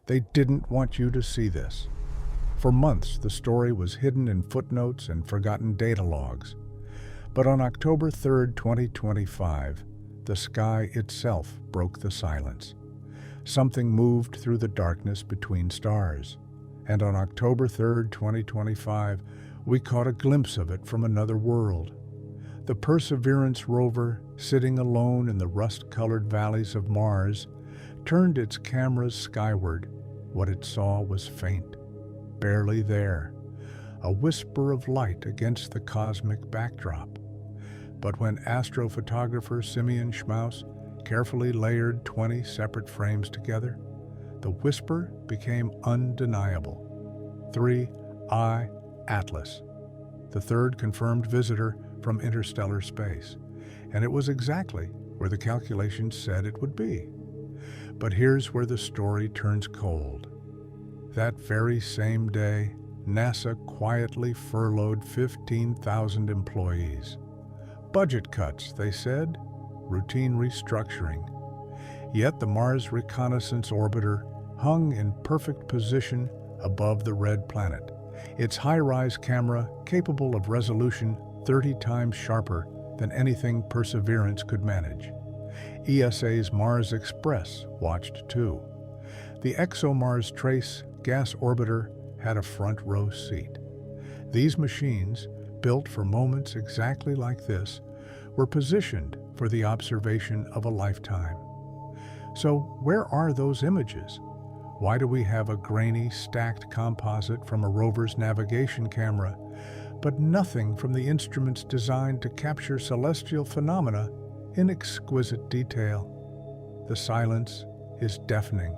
They didn't want you to see this. For months, the story was hidden in footnotes and forgotten data logs. But on October 3rd, 2025, the sky itself broke the silence. Something moved through the darkness between stars. And on October 3rd, 2025, we caught a glimpse of it from another world. The Perseverance rover, sitting alone in the rust-colored valleys of Mars, turned its cameras skyward. What it saw was faint, barely there, a whisper of light against the cosmic backdrop. But when astrophotographer Simeon Schmaus carefully layered 20 separate frames together, the whisper became undeniable. 3I Atlas, the third confirmed visitor from interstellar space, and it was exactly where the calculations said it would be. But here's where the story turns cold. That very same day, NASA quietly furloughed 15,000 employees. Budget cuts, they said, routine restructuring. Yet the Mars Reconnaissance Orbiter hung in perfect position above the red planet, its high-rise camera capable of resolution 30 times sharper than anything Perseverance could manage. ESA's Mars Express watched too. The ExoMars Trace gas orbiter had a front row seat. These machines, built for moments exactly like this, were positioned for the observation of a lifetime. So where are those images? Why do we have a grainy, stacked composite from a rover's navigation camera, but nothing from the instruments designed to capture celestial phenomena in exquisite detail? The silence is deafening.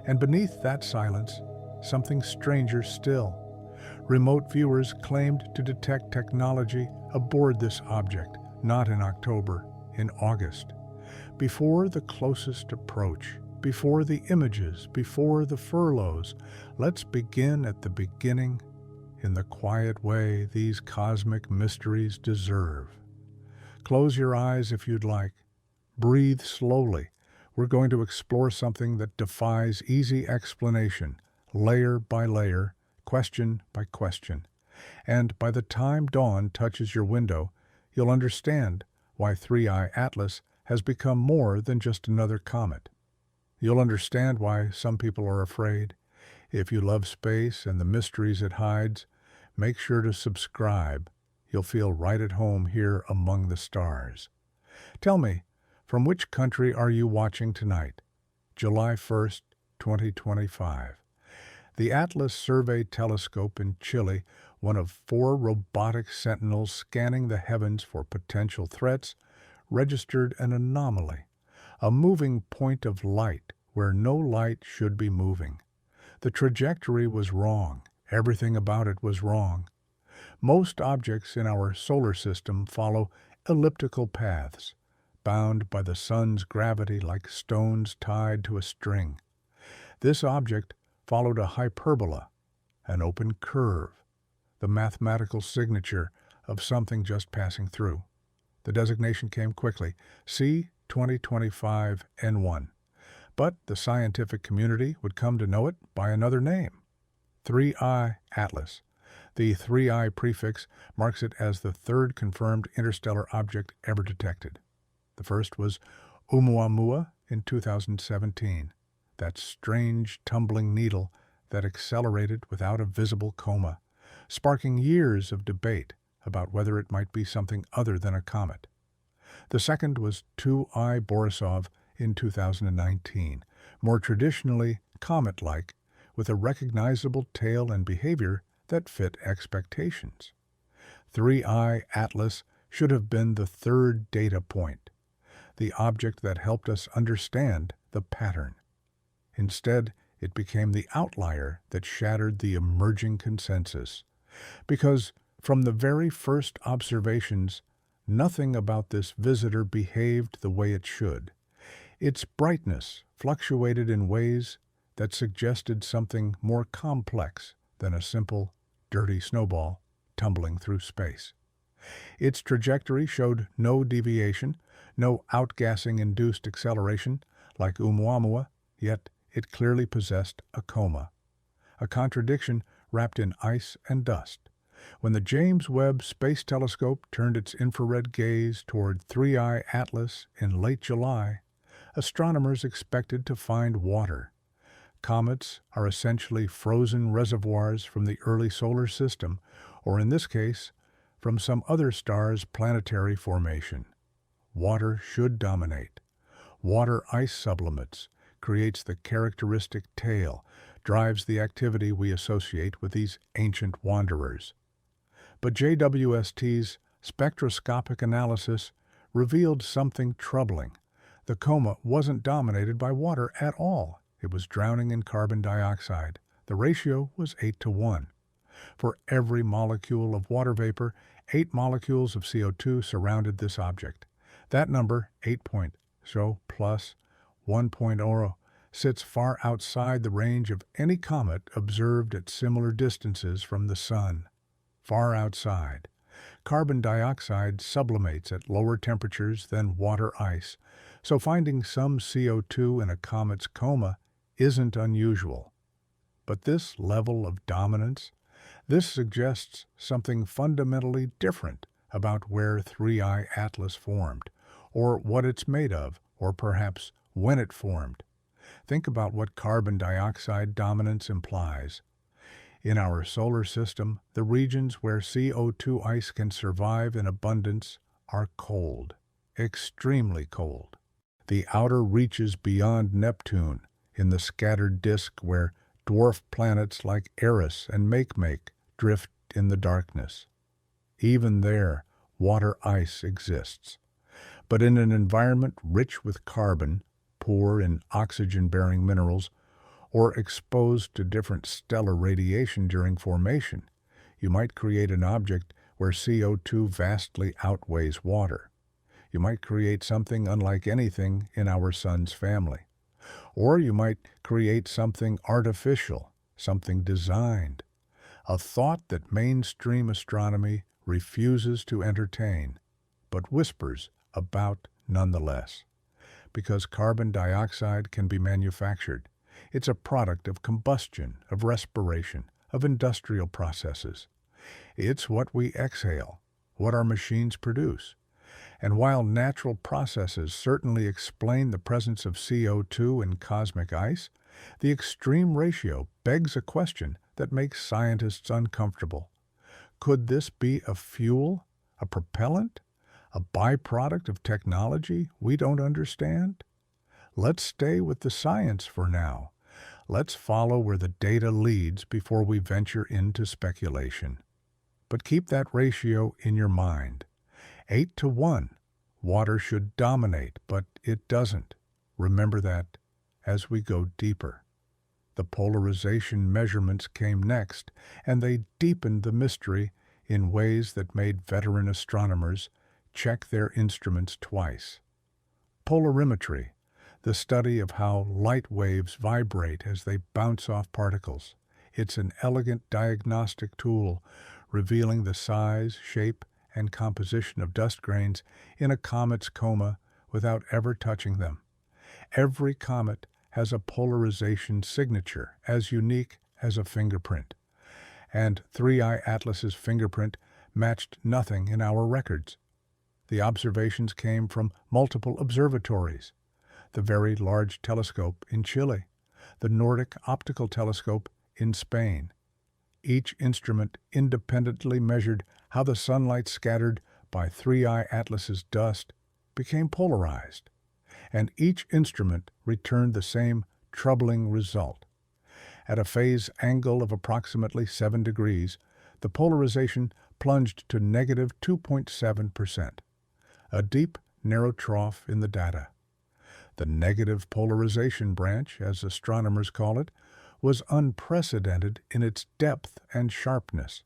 And beneath that silence, something stranger still. Remote viewers claimed to detect technology aboard this object, not in October, in August. Before the closest approach, before the images, before the furloughs, let's begin at the beginning, in the quiet way these cosmic mysteries deserve. Close your eyes if you'd like. Breathe slowly. We're going to explore something that defies easy explanation, layer by layer, question by question. And by the time dawn touches your window, you'll understand why 3I Atlas has become more than just another comet. You'll understand why some people are afraid. If you love space and the mysteries it hides, make sure to subscribe. You'll feel right at home here among the stars. Tell me, from which country are you watching tonight? July 1st, 2025. The Atlas Survey Telescope in Chile, one of 4 robotic sentinels scanning the heavens for potential threats, registered an anomaly, a moving point of light where no light should be moving. The trajectory was wrong. Everything about it was wrong. Most objects in our solar system follow elliptical paths, bound by the sun's gravity like stones tied to a string. This object followed a hyperbola, an open curve, the mathematical signature of something just passing through. The designation came quickly, C2025N1. But the scientific community would come to know it by another name, 3I Atlas. The 3I prefix marks it as the third confirmed interstellar object ever detected. The first was Oumuamua in 2017, that strange tumbling needle that accelerated without a visible coma, sparking years of debate about whether it might be something other than a comet. The second was 2I Borisov in 2019, more traditionally comet-like, with a recognizable tail and behavior that fit expectations. 3I Atlas should have been the third data point, the object that helped us understand the pattern. Instead, it became the outlier that shattered the emerging consensus, because from the very first observations, nothing about this visitor behaved the way it should. Its brightness fluctuated in ways that suggested something more complex than a simple, dirty snowball tumbling through space. Its trajectory showed no deviation, no outgassing-induced acceleration like Oumuamua, yet it clearly possessed a coma, a contradiction wrapped in ice and dust. When the James Webb Space Telescope turned its infrared gaze toward 3I Atlas in late July, astronomers expected to find water. Comets are essentially frozen reservoirs from the early solar system, or in this case, from some other star's planetary formation. Water should dominate. Water ice sublimates, creates the characteristic tail, drives the activity we associate with these ancient wanderers. But JWST's spectroscopic analysis revealed something troubling. The coma wasn't dominated by water at all. It was drowning in carbon dioxide. The ratio was 8-1. For every molecule of water vapor, 8 molecules of CO2 surrounded this object. That number, 8 plus 1.0, sits far outside the range of any comet observed at similar distances from the Sun. Far outside. Carbon dioxide sublimates at lower temperatures than water ice, so finding some CO2 in a comet's coma isn't unusual. But this level of dominance, this suggests something fundamentally different about where 3I Atlas formed, or what it's made of, or perhaps when it formed. Think about what carbon dioxide dominance implies. In our solar system, the regions where CO2 ice can survive in abundance are cold, extremely cold. The outer reaches beyond Neptune, in the scattered disk where dwarf planets like Eris and Makemake drift in the darkness. Even there, water ice exists. But in an environment rich with carbon, poor in oxygen-bearing minerals, or exposed to different stellar radiation during formation, you might create an object where CO2 vastly outweighs water. You might create something unlike anything in our Sun's family. Or you might create something artificial, something designed, a thought that mainstream astronomy refuses to entertain, but whispers about nonetheless. Because carbon dioxide can be manufactured. It's a product of combustion, of respiration, of industrial processes. It's what we exhale, what our machines produce. And while natural processes certainly explain the presence of CO2 in cosmic ice, the extreme ratio begs a question that makes scientists uncomfortable. Could this be a fuel, a propellant, a byproduct of technology we don't understand? Let's stay with the science for now. Let's follow where the data leads before we venture into speculation. But keep that ratio in your mind. 8-1. Water should dominate, but it doesn't. Remember that as we go deeper. The polarization measurements came next, and they deepened the mystery in ways that made veteran astronomers check their instruments twice. Polarimetry, the study of how light waves vibrate as they bounce off particles. It's an elegant diagnostic tool revealing the size, shape, and composition of dust grains in a comet's coma without ever touching them. Every comet has a polarization signature as unique as a fingerprint, and 3I Atlas's fingerprint matched nothing in our records. The observations came from multiple observatories: the Very Large Telescope in Chile, the Nordic Optical Telescope in Spain. Each instrument independently measured how the sunlight scattered by 3I Atlas's dust became polarized, and each instrument returned the same troubling result. At a phase angle of approximately 7 degrees, the polarization plunged to negative 2.7%, a deep, narrow trough in the data. The negative polarization branch, as astronomers call it, was unprecedented in its depth and sharpness.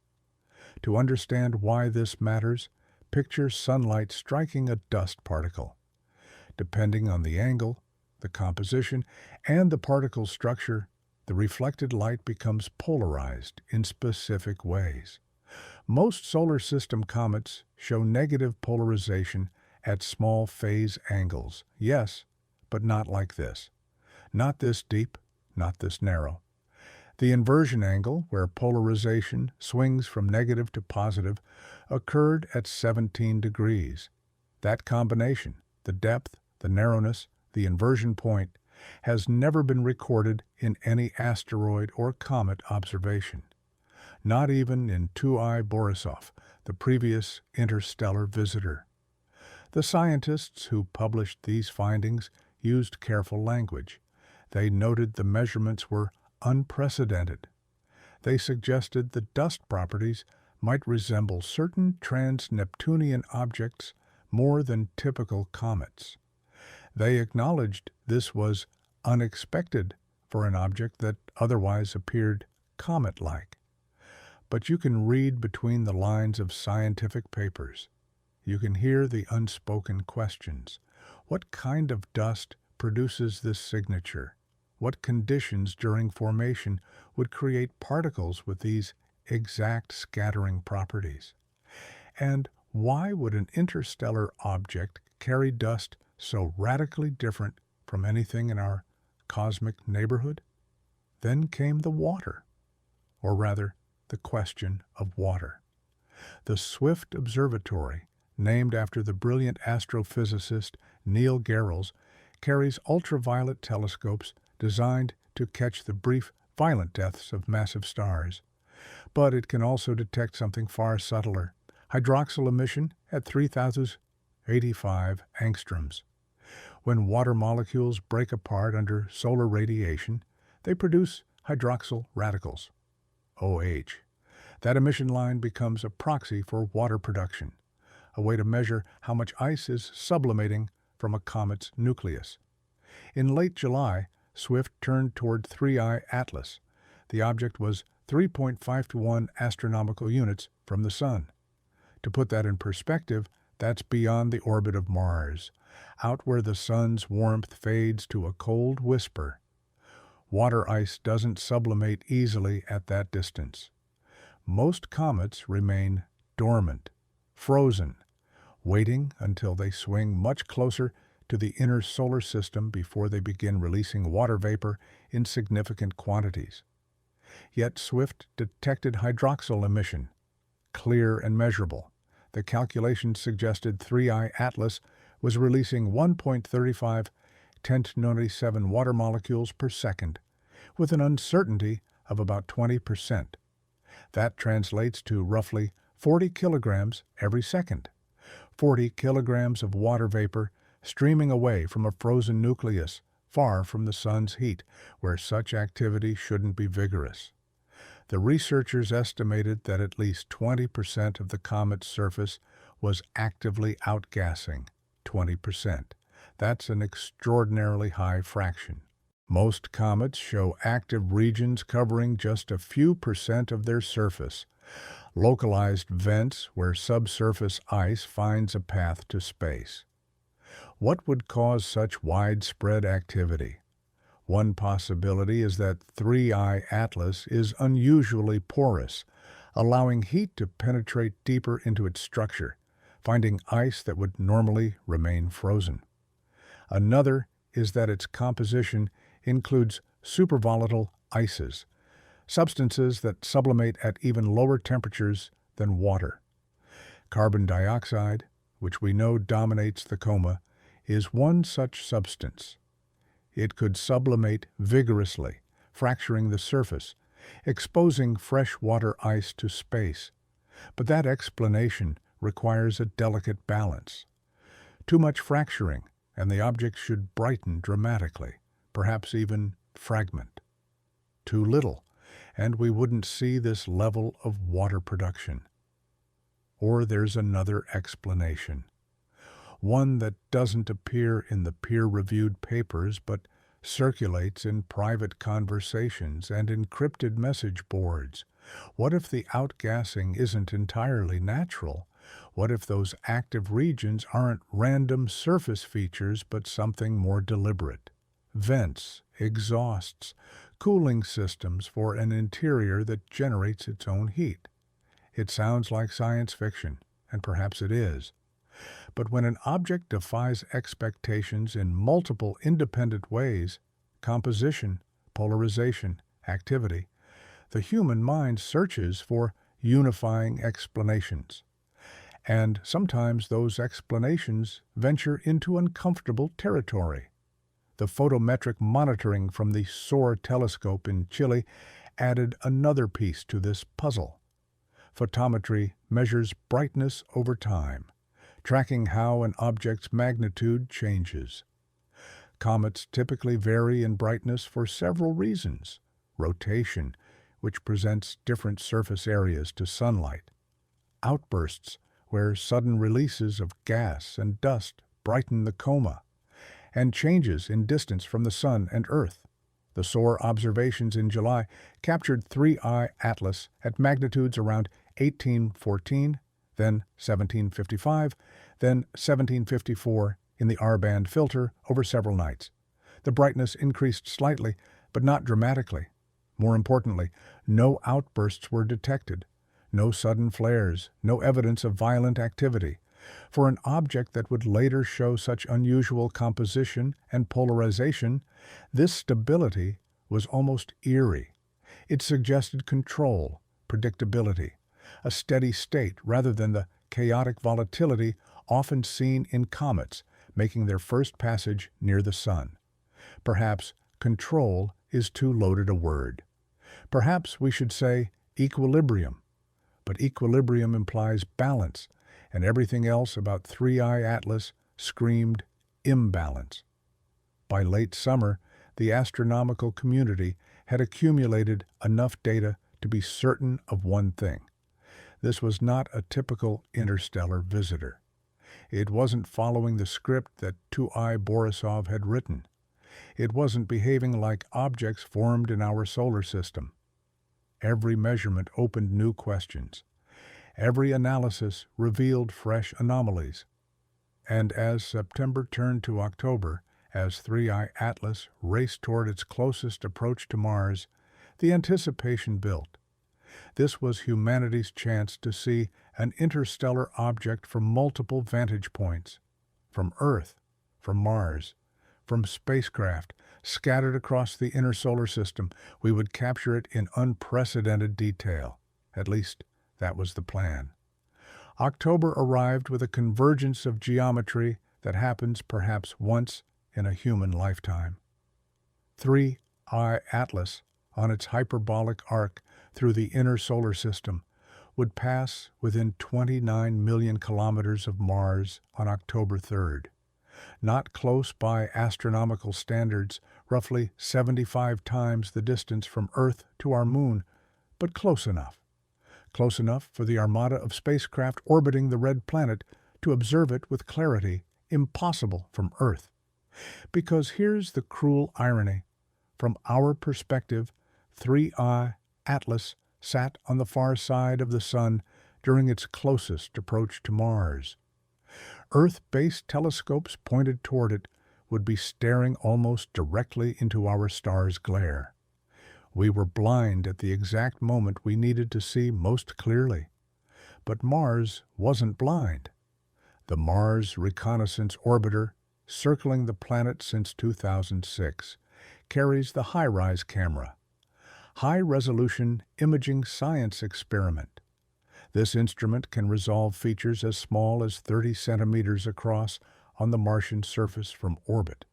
To understand why this matters, picture sunlight striking a dust particle. Depending on the angle, the composition, and the particle's structure, the reflected light becomes polarized in specific ways. Most solar system comets show negative polarization at small phase angles, yes, but not like this. Not this deep, not this narrow. The inversion angle, where polarization swings from negative to positive, occurred at 17 degrees. That combination, the depth, the narrowness, the inversion point, has never been recorded in any asteroid or comet observation. Not even in 2I Borisov, the previous interstellar visitor. The scientists who published these findings used careful language. They noted the measurements were unprecedented. They suggested the dust properties might resemble certain trans-Neptunian objects more than typical comets. They acknowledged this was unexpected for an object that otherwise appeared comet-like. But you can read between the lines of scientific papers. You can hear the unspoken questions. What kind of dust produces this signature? What conditions during formation would create particles with these exact scattering properties? And why would an interstellar object carry dust so radically different from anything in our cosmic neighborhood? Then came the water, or rather, the question of water. The Swift Observatory, named after the brilliant astrophysicist Neil Gehrels, carries ultraviolet telescopes designed to catch the brief, violent deaths of massive stars. But it can also detect something far subtler, hydroxyl emission at 3,085 angstroms. When water molecules break apart under solar radiation, they produce hydroxyl radicals, OH. That emission line becomes a proxy for water production, a way to measure how much ice is sublimating from a comet's nucleus. In late July, Swift turned toward 3I Atlas. The object was 3.5 to 1 astronomical units from the Sun. To put that in perspective, that's beyond the orbit of Mars, out where the Sun's warmth fades to a cold whisper. Water ice doesn't sublimate easily at that distance. Most comets remain dormant, frozen, waiting until they swing much closer to the inner solar system before they begin releasing water vapor in significant quantities. Yet Swift detected hydroxyl emission, clear and measurable. The calculations suggested 3I Atlas was releasing 1.35 10^97 water molecules per second, with an uncertainty of about 20%. That translates to roughly 40 kilograms every second. 40 kilograms of water vapor streaming away from a frozen nucleus far from the Sun's heat, where such activity shouldn't be vigorous. The researchers estimated that at least 20% of the comet's surface was actively outgassing. 20%. That's an extraordinarily high fraction. Most comets show active regions covering just a few percent of their surface, localized vents where subsurface ice finds a path to space. What would cause such widespread activity? One possibility is that 3I Atlas is unusually porous, allowing heat to penetrate deeper into its structure, finding ice that would normally remain frozen. Another is that its composition includes supervolatile ices, substances that sublimate at even lower temperatures than water. Carbon dioxide, which we know dominates the coma, is one such substance. It could sublimate vigorously, fracturing the surface, exposing freshwater ice to space. But that explanation requires a delicate balance. Too much fracturing, and the object should brighten dramatically, perhaps even fragment. Too little, and we wouldn't see this level of water production. Or there's another explanation, one that doesn't appear in the peer-reviewed papers but circulates in private conversations and encrypted message boards. What if the outgassing isn't entirely natural? What if those active regions aren't random surface features but something more deliberate? Vents, exhausts, cooling systems for an interior that generates its own heat. It sounds like science fiction, and perhaps it is. But when an object defies expectations in multiple independent ways, composition, polarization, activity, the human mind searches for unifying explanations. And sometimes those explanations venture into uncomfortable territory. The photometric monitoring from the SOAR telescope in Chile added another piece to this puzzle. Photometry measures brightness over time, tracking how an object's magnitude changes. Comets typically vary in brightness for several reasons: rotation, which presents different surface areas to sunlight; outbursts, where sudden releases of gas and dust brighten the coma; and changes in distance from the Sun and Earth. The SOAR observations in July captured 3I Atlas at magnitudes around 1814, then 1755, then 1754 in the R-band filter over several nights. The brightness increased slightly, but not dramatically. More importantly, no outbursts were detected, no sudden flares, no evidence of violent activity. For an object that would later show such unusual composition and polarization, this stability was almost eerie. It suggested control, predictability, a steady state rather than the chaotic volatility often seen in comets making their first passage near the Sun. Perhaps control is too loaded a word. Perhaps we should say equilibrium. But equilibrium implies balance, and everything else about 3I Atlas screamed imbalance. By late summer, the astronomical community had accumulated enough data to be certain of one thing. This was not a typical interstellar visitor. It wasn't following the script that 2I Borisov had written. It wasn't behaving like objects formed in our solar system. Every measurement opened new questions. Every analysis revealed fresh anomalies. And as September turned to October, as 3I Atlas raced toward its closest approach to Mars, the anticipation built. This was humanity's chance to see an interstellar object from multiple vantage points, from Earth, from Mars, from spacecraft scattered across the inner solar system. We would capture it in unprecedented detail. At least, that was the plan. October arrived with a convergence of geometry that happens perhaps once in a human lifetime. 3I Atlas, on its hyperbolic arc through the inner solar system, would pass within 29 million kilometers of Mars on October 3rd. Not close by astronomical standards, roughly 75 times the distance from Earth to our moon, but close enough. Close enough for the armada of spacecraft orbiting the red planet to observe it with clarity impossible from Earth. Because here's the cruel irony. From our perspective, 3I Atlas sat on the far side of the Sun during its closest approach to Mars. Earth-based telescopes pointed toward it would be staring almost directly into our star's glare. We were blind at the exact moment we needed to see most clearly. But Mars wasn't blind. The Mars Reconnaissance Orbiter, circling the planet since 2006, carries the HiRISE camera, high-resolution imaging science experiment. This instrument can resolve features as small as 30 centimeters across on the Martian surface from orbit.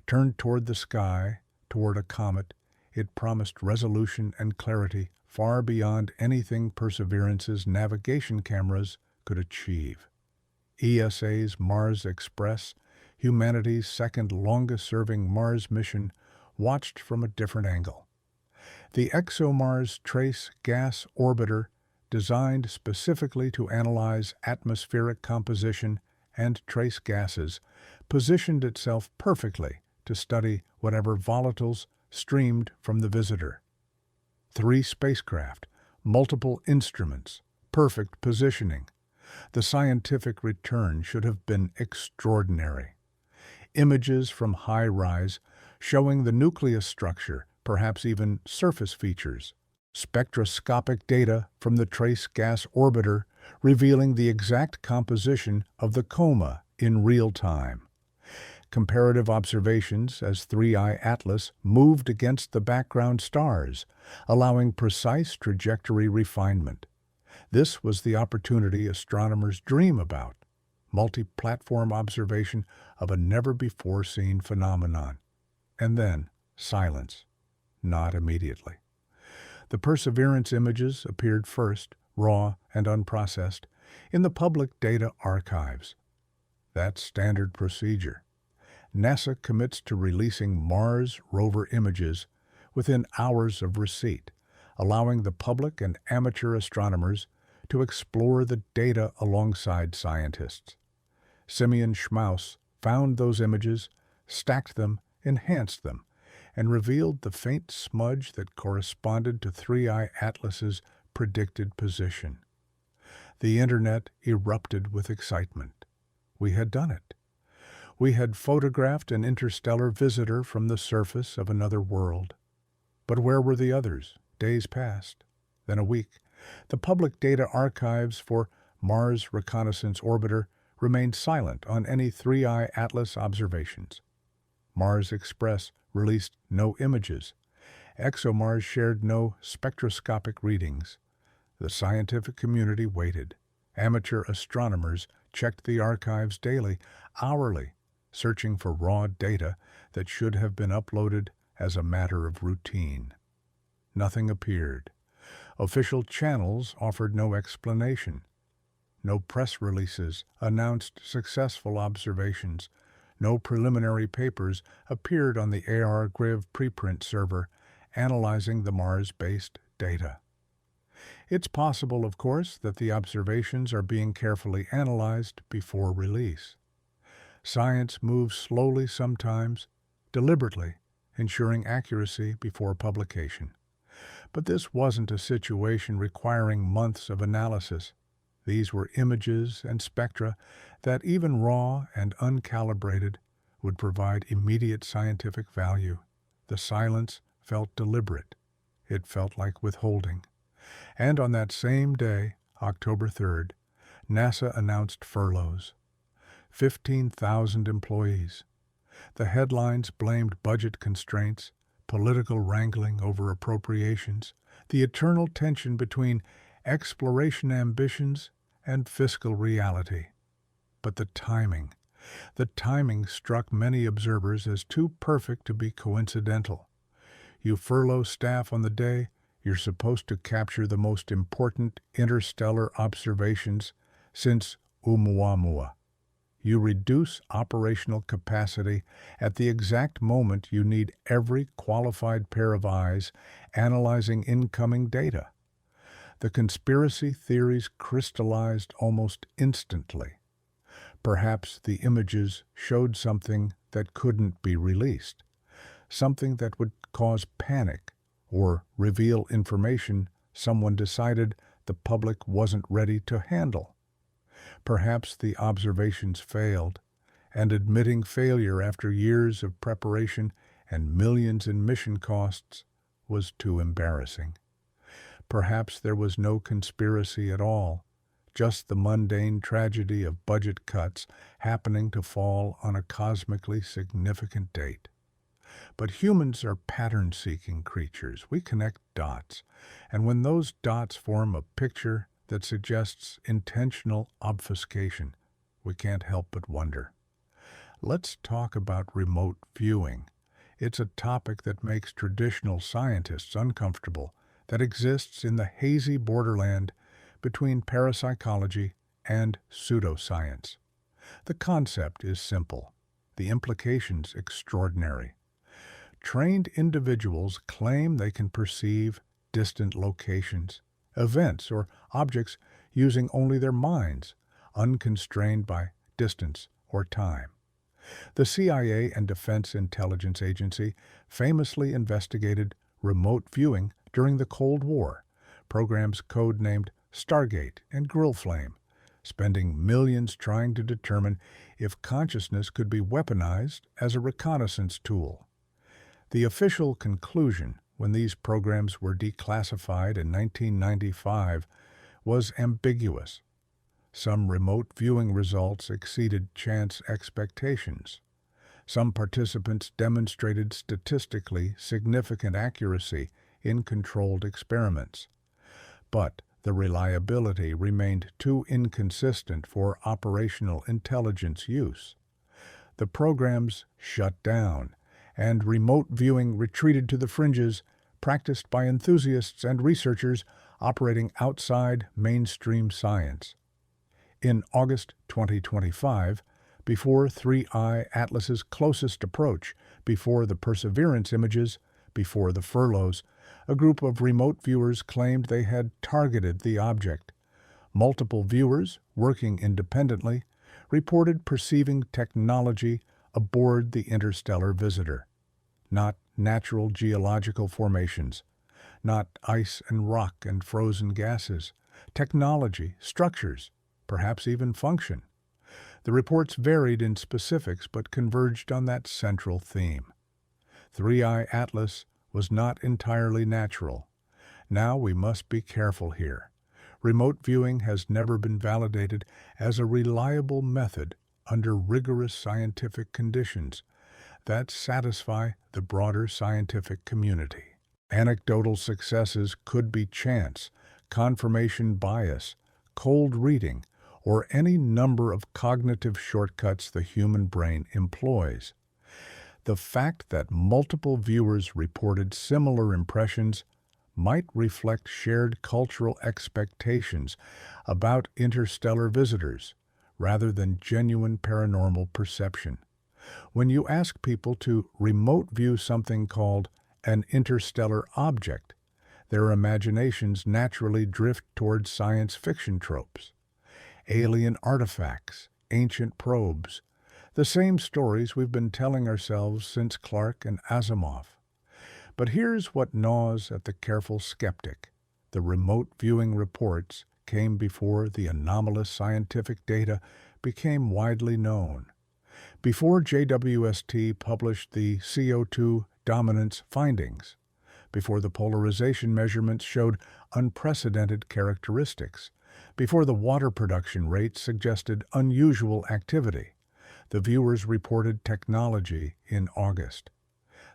Turned toward the sky, toward a comet, it promised resolution and clarity far beyond anything Perseverance's navigation cameras could achieve. ESA's Mars Express, humanity's second longest-serving Mars mission, watched from a different angle. The ExoMars Trace Gas Orbiter, designed specifically to analyze atmospheric composition and trace gases, positioned itself perfectly to study whatever volatiles streamed from the visitor. 3 spacecraft, multiple instruments, perfect positioning. The scientific return should have been extraordinary. Images from HiRISE showing the nucleus structure, perhaps even surface features. Spectroscopic data from the Trace Gas Orbiter revealing the exact composition of the coma in real time. comparative observations as 3-eye atlas moved against the background stars, allowing precise trajectory refinement. This was the opportunity astronomers dream about, multi-platform observation of a never-before-seen phenomenon. And then, silence. Not immediately. The Perseverance images appeared first, raw and unprocessed, in the public data archives. That's standard procedure. NASA commits to releasing Mars rover images within hours of receipt, allowing the public and amateur astronomers to explore the data alongside scientists. Simeon Schmaus found those images, stacked them, enhanced them, and revealed the faint smudge that corresponded to 3-eye atlas's predicted position. The internet erupted with excitement. We had done it. We had photographed an interstellar visitor from the surface of another world. But where were the others? Days passed, then a week. The public data archives for Mars Reconnaissance Orbiter remained silent on any 3-eye atlas observations. Mars Express released no images. ExoMars shared no spectroscopic readings. The scientific community waited. Amateur astronomers checked the archives daily, hourly, searching for raw data that should have been uploaded as a matter of routine. Nothing appeared. Official channels offered no explanation. No press releases announced successful observations. No preliminary papers appeared on the AR-Griv preprint server analyzing the Mars-based data. It's possible, of course, that the observations are being carefully analyzed before release. Science moves slowly sometimes, deliberately, ensuring accuracy before publication. But this wasn't a situation requiring months of analysis. These were images and spectra that, even raw and uncalibrated, would provide immediate scientific value. The silence felt deliberate. It felt like withholding. And on that same day, October 3rd, NASA announced furloughs. 15,000 employees. The headlines blamed budget constraints, political wrangling over appropriations, the eternal tension between exploration ambitions and fiscal reality. But the timing struck many observers as too perfect to be coincidental. You furlough staff on the day you're supposed to capture the most important interstellar observations since Oumuamua. You reduce operational capacity at the exact moment you need every qualified pair of eyes analyzing incoming data. The conspiracy theories crystallized almost instantly. Perhaps the images showed something that couldn't be released, something that would cause panic or reveal information someone decided the public wasn't ready to handle. Perhaps the observations failed, and admitting failure after years of preparation and millions in mission costs was too embarrassing. Perhaps there was no conspiracy at all, just the mundane tragedy of budget cuts happening to fall on a cosmically significant date. But humans are pattern-seeking creatures. We connect dots, and when those dots form a picture that suggests intentional obfuscation, we can't help but wonder. Let's talk about remote viewing. It's a topic that makes traditional scientists uncomfortable, that exists in the hazy borderland between parapsychology and pseudoscience. The concept is simple, the implications extraordinary. Trained individuals claim they can perceive distant locations, events, or objects using only their minds, unconstrained by distance or time. The CIA and Defense Intelligence Agency famously investigated remote viewing during the Cold War, programs codenamed Stargate and Grillflame, spending millions trying to determine if consciousness could be weaponized as a reconnaissance tool. The official conclusion when these programs were declassified in 1995 was ambiguous. Some remote viewing results exceeded chance expectations. Some participants demonstrated statistically significant accuracy in controlled experiments, but the reliability remained too inconsistent for operational intelligence use. The programs shut down, and remote viewing retreated to the fringes, practiced by enthusiasts and researchers operating outside mainstream science. In August 2025, before 3I Atlas's closest approach, before the Perseverance images, before the furloughs, a group of remote viewers claimed they had targeted the object. Multiple viewers, working independently, reported perceiving technology aboard the interstellar visitor. Not natural geological formations, not ice and rock and frozen gases, technology, structures, perhaps even function. The reports varied in specifics but converged on that central theme. 3I Atlas was not entirely natural. Now we must be careful here. Remote viewing has never been validated as a reliable method under rigorous scientific conditions that satisfy the broader scientific community. Anecdotal successes could be chance, confirmation bias, cold reading, or any number of cognitive shortcuts the human brain employs. The fact that multiple viewers reported similar impressions might reflect shared cultural expectations about interstellar visitors, rather than genuine paranormal perception. When you ask people to remote view something called an interstellar object, their imaginations naturally drift towards science fiction tropes. Alien artifacts, ancient probes, the same stories we've been telling ourselves since Clarke and Asimov. But here's what gnaws at the careful skeptic. The remote viewing reports came before the anomalous scientific data became widely known. Before JWST published the CO2 dominance findings, before the polarization measurements showed unprecedented characteristics, before the water production rates suggested unusual activity, the viewers reported technology in August.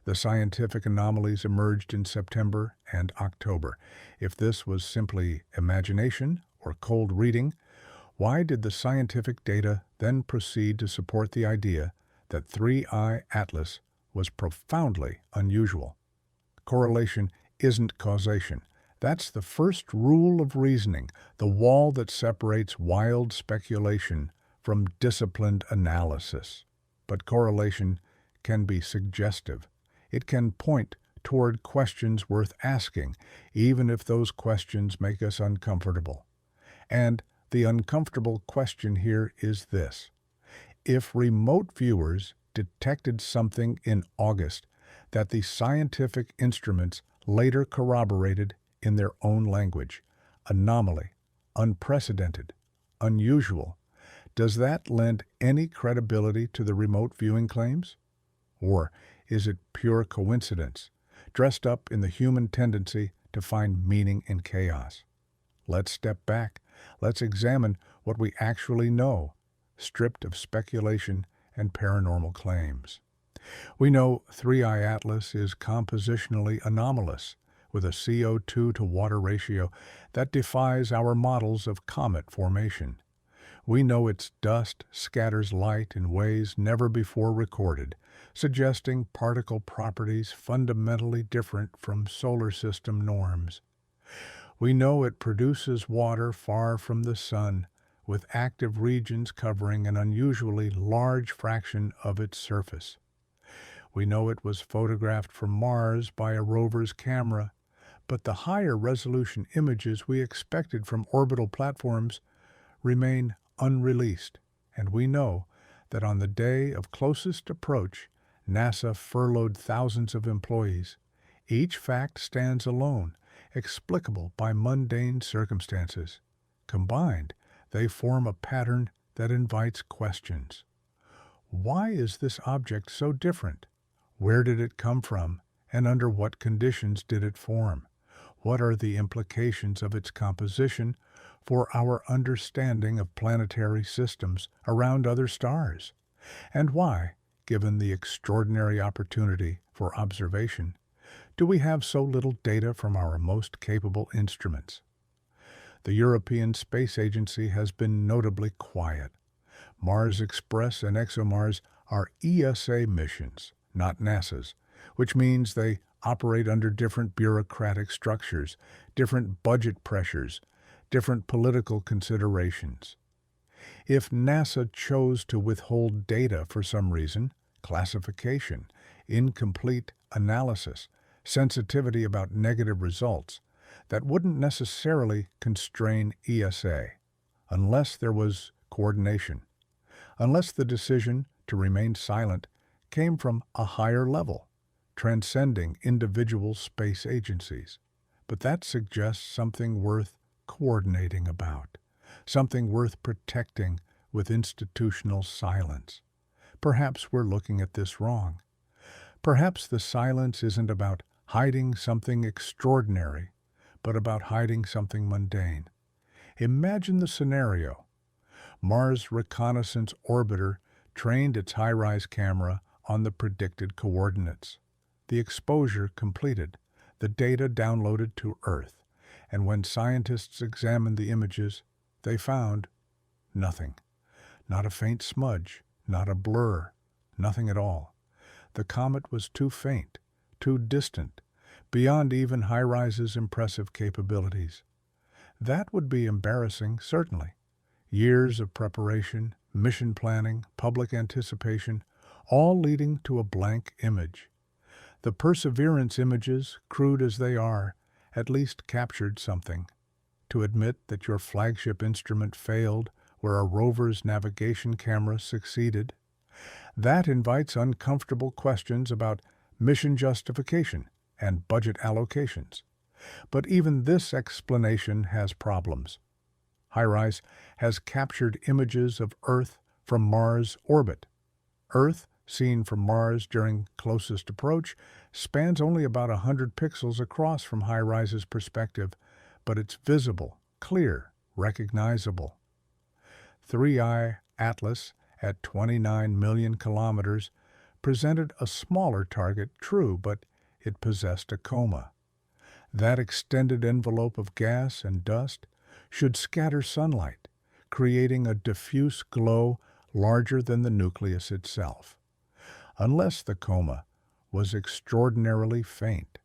The scientific anomalies emerged in September and October. If this was simply imagination or cold reading, why did the scientific data then proceed to support the idea that 3I Atlas was profoundly unusual? Correlation isn't causation. That's the first rule of reasoning, the wall that separates wild speculation from disciplined analysis. But correlation can be suggestive. It can point toward questions worth asking, even if those questions make us uncomfortable. And the uncomfortable question here is this: if remote viewers detected something in August that the scientific instruments later corroborated in their own language, anomaly, unprecedented, unusual, does that lend any credibility to the remote viewing claims? Or is it pure coincidence, dressed up in the human tendency to find meaning in chaos? Let's step back. Let's examine what we actually know, stripped of speculation and paranormal claims. We know 3I Atlas is compositionally anomalous, with a CO2 to water ratio that defies our models of comet formation. We know its dust scatters light in ways never before recorded, suggesting particle properties fundamentally different from solar system norms. We know it produces water far from the sun, with active regions covering an unusually large fraction of its surface. We know it was photographed from Mars by a rover's camera, but the higher resolution images we expected from orbital platforms remain unreleased, and we know that on the day of closest approach, NASA furloughed thousands of employees. Each fact stands alone, explicable by mundane circumstances. Combined, they form a pattern that invites questions. Why is this object so different? Where did it come from, and under what conditions did it form? What are the implications of its composition for our understanding of planetary systems around other stars? And why, given the extraordinary opportunity for observation, do we have so little data from our most capable instruments? The European Space Agency has been notably quiet. Mars Express and ExoMars are ESA missions, not NASA's, which means they operate under different bureaucratic structures, different budget pressures, different political considerations. If NASA chose to withhold data for some reason, classification, incomplete analysis, sensitivity about negative results, that wouldn't necessarily constrain ESA, unless there was coordination, unless the decision to remain silent came from a higher level, transcending individual space agencies. But that suggests something worth coordinating about, something worth protecting with institutional silence. Perhaps we're looking at this wrong. Perhaps the silence isn't about hiding something extraordinary, but about hiding something mundane. Imagine the scenario. Mars Reconnaissance Orbiter trained its high-rise camera on the predicted coordinates. The exposure completed, the data downloaded to Earth, and when scientists examined the images, they found nothing. Not a faint smudge, not a blur, nothing at all. The comet was too faint, too distant, beyond even HiRise's impressive capabilities. That would be embarrassing, certainly. Years of preparation, mission planning, public anticipation, all leading to a blank image. The Perseverance images, crude as they are, at least captured something. To admit that your flagship instrument failed where a rover's navigation camera succeeded, that invites uncomfortable questions about mission justification and budget allocations. But even this explanation has problems. HiRise has captured images of Earth from Mars orbit. Earth, seen from Mars during closest approach, spans only about 100 pixels across from HiRise's perspective, but it's visible, clear, recognizable. 3i Atlas, at 29 million kilometers, presented a smaller target, true, but it possessed a coma. That extended envelope of gas and dust should scatter sunlight, creating a diffuse glow larger than the nucleus itself. Unless the coma was extraordinarily faint,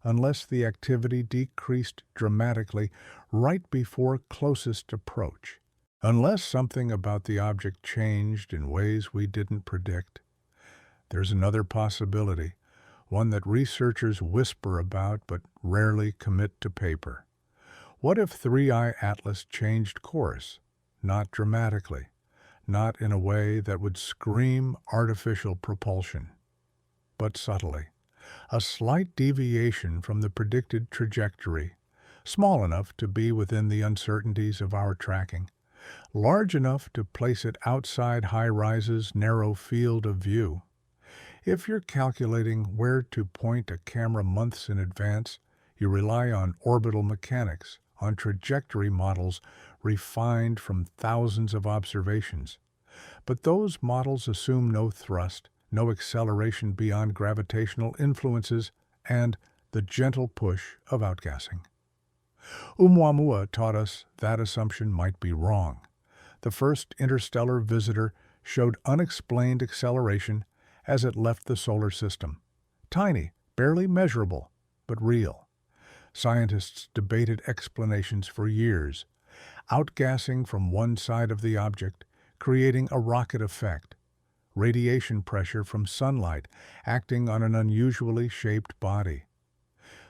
unless the activity decreased dramatically right before closest approach, unless something about the object changed in ways we didn't predict. There's another possibility, one that researchers whisper about but rarely commit to paper. What if 3i Atlas changed course, not dramatically, not in a way that would scream artificial propulsion, but subtly? A slight deviation from the predicted trajectory, small enough to be within the uncertainties of our tracking, large enough to place it outside HiRise's narrow field of view. If you're calculating where to point a camera months in advance, you rely on orbital mechanics, on trajectory models refined from thousands of observations. But those models assume no thrust, no acceleration beyond gravitational influences, and the gentle push of outgassing. Oumuamua taught us that assumption might be wrong. The first interstellar visitor showed unexplained acceleration as it left the solar system. Tiny, barely measurable, but real. Scientists debated explanations for years, outgassing from one side of the object, creating a rocket effect, radiation pressure from sunlight acting on an unusually shaped body.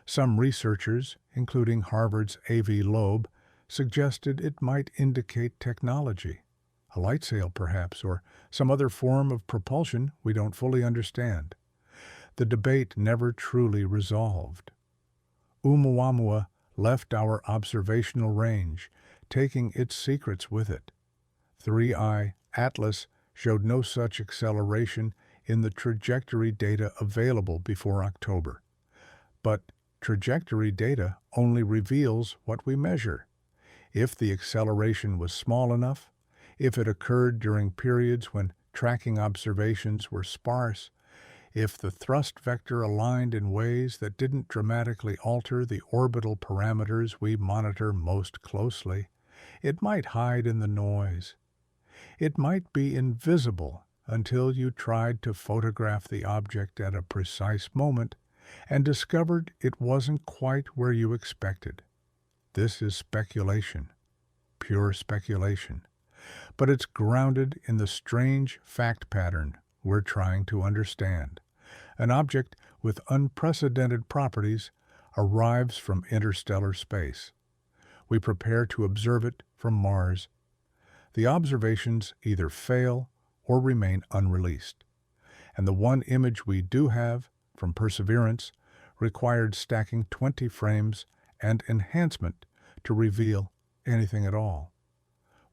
Some researchers, including Harvard's A.V. Loeb, suggested it might indicate technology, a light sail perhaps, or some other form of propulsion we don't fully understand. The debate never truly resolved. Oumuamua left our observational range, taking its secrets with it. 3i Atlas showed no such acceleration in the trajectory data available before October. But trajectory data only reveals what we measure. If the acceleration was small enough, if it occurred during periods when tracking observations were sparse, if the thrust vector aligned in ways that didn't dramatically alter the orbital parameters we monitor most closely, it might hide in the noise. It might be invisible until you tried to photograph the object at a precise moment and discovered it wasn't quite where you expected. This is speculation, pure speculation, but it's grounded in the strange fact pattern we're trying to understand. An object with unprecedented properties arrives from interstellar space. We prepare to observe it from Mars. The observations either fail or remain unreleased. And the one image we do have, from Perseverance, required stacking 20 frames and enhancement to reveal anything at all.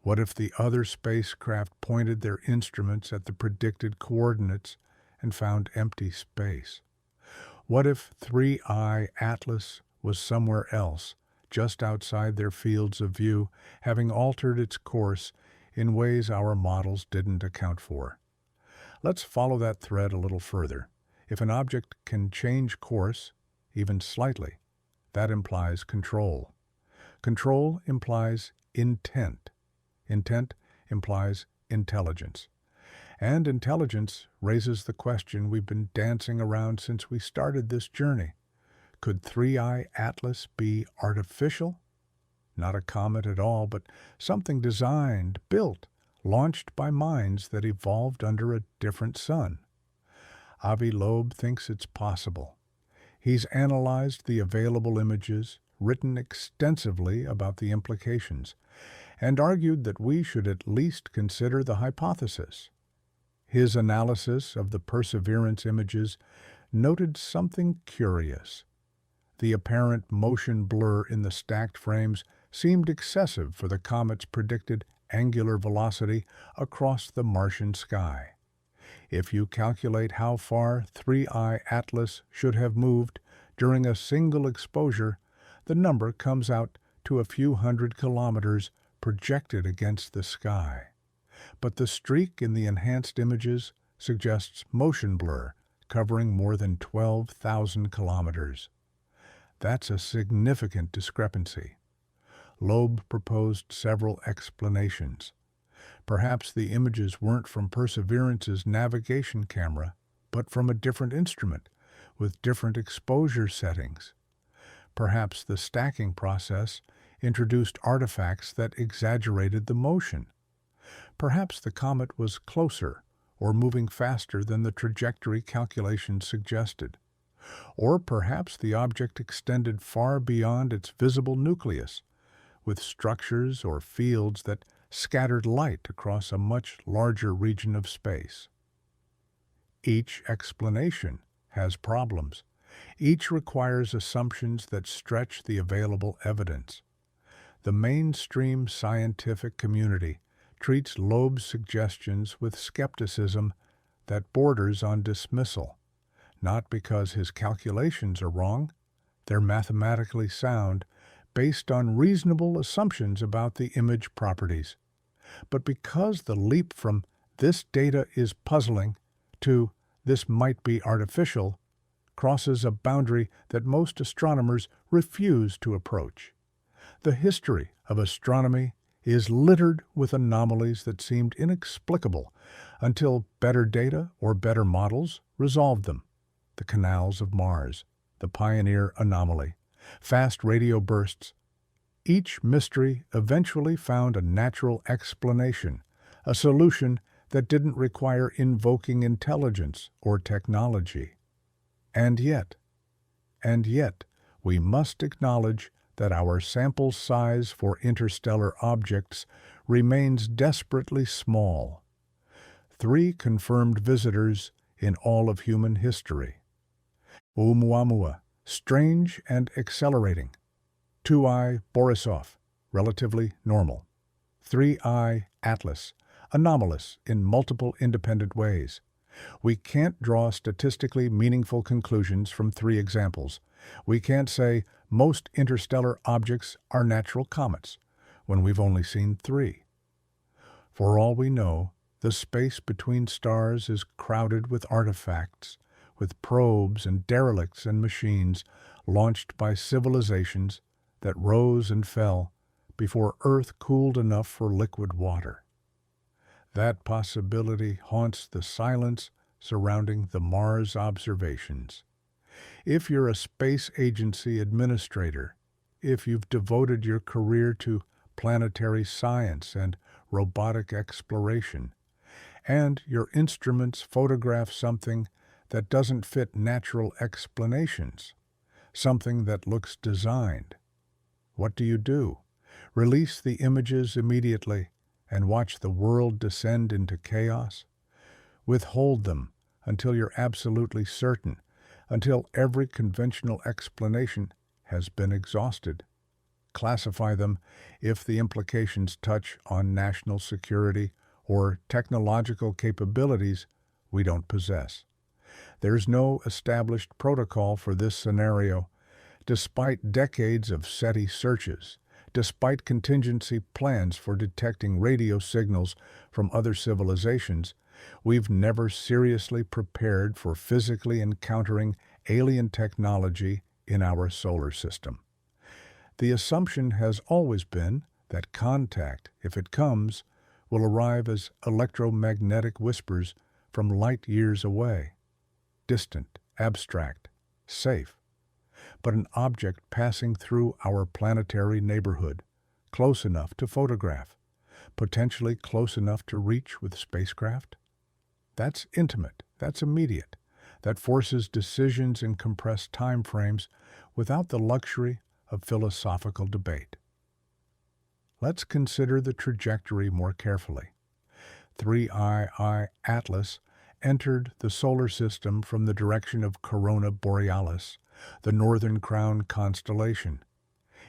What if the other spacecraft pointed their instruments at the predicted coordinates and found empty space? What if 3I Atlas was somewhere else, just outside their fields of view, having altered its course in ways our models didn't account for? Let's follow that thread a little further. If an object can change course, even slightly, that implies control. Control implies intent. Intent implies intelligence. And intelligence raises the question we've been dancing around since we started this journey. Could 3I Atlas be artificial? Not a comet at all, but something designed, built, launched by minds that evolved under a different sun. Avi Loeb thinks it's possible. He's analyzed the available images, written extensively about the implications, and argued that we should at least consider the hypothesis. His analysis of the Perseverance images noted something curious. The apparent motion blur in the stacked frames seemed excessive for the comet's predicted angular velocity across the Martian sky. If you calculate how far 3I Atlas should have moved during a single exposure, the number comes out to a few hundred kilometers projected against the sky. But the streak in the enhanced images suggests motion blur covering more than 12,000 kilometers. That's a significant discrepancy. Loeb proposed several explanations. Perhaps the images weren't from Perseverance's navigation camera, but from a different instrument, with different exposure settings. Perhaps the stacking process introduced artifacts that exaggerated the motion. Perhaps the comet was closer or moving faster than the trajectory calculations suggested. Or perhaps the object extended far beyond its visible nucleus, with structures or fields that scattered light across a much larger region of space. Each explanation has problems. Each requires assumptions that stretch the available evidence. The mainstream scientific community treats Loeb's suggestions with skepticism that borders on dismissal, not because his calculations are wrong. They're mathematically sound, based on reasonable assumptions about the image properties, but because the leap from "this data is puzzling" to "this might be artificial" crosses a boundary that most astronomers refuse to approach. The history of astronomy is littered with anomalies that seemed inexplicable until better data or better models resolved them. The canals of Mars, the Pioneer anomaly, fast radio bursts. Each mystery eventually found a natural explanation, a solution that didn't require invoking intelligence or technology. And yet, we must acknowledge that our sample size for interstellar objects remains desperately small. 3 confirmed visitors in all of human history. Oumuamua, strange and accelerating. 2I Borisov, relatively normal. 3I Atlas, anomalous in multiple independent ways. We can't draw statistically meaningful conclusions from 3 examples. We can't say most interstellar objects are natural comets when we've only seen 3. For all we know, The space between stars is crowded with artifacts, with probes and derelicts and machines launched by civilizations that rose and fell before Earth cooled enough for liquid water. That possibility haunts the silence surrounding the Mars observations. If you're a space agency administrator, if you've devoted your career to planetary science and robotic exploration, and your instruments photograph something that doesn't fit natural explanations, something that looks designed, what do? Release the images immediately and watch the world descend into chaos? Withhold them until you're absolutely certain, until every conventional explanation has been exhausted. Classify them if the implications touch on national security or technological capabilities we don't possess. There's no established protocol for this scenario. Despite decades of SETI searches, despite contingency plans for detecting radio signals from other civilizations, we've never seriously prepared for physically encountering alien technology in our solar system. The assumption has always been that contact, if it comes, will arrive as electromagnetic whispers from light years away. Distant, abstract, safe. But an object passing through our planetary neighborhood, close enough to photograph, potentially close enough to reach with spacecraft? That's intimate, that's immediate, that forces decisions in compressed time frames without the luxury of philosophical debate. Let's consider the trajectory more carefully. 3I Atlas entered the solar system from the direction of Corona Borealis, the northern crown constellation.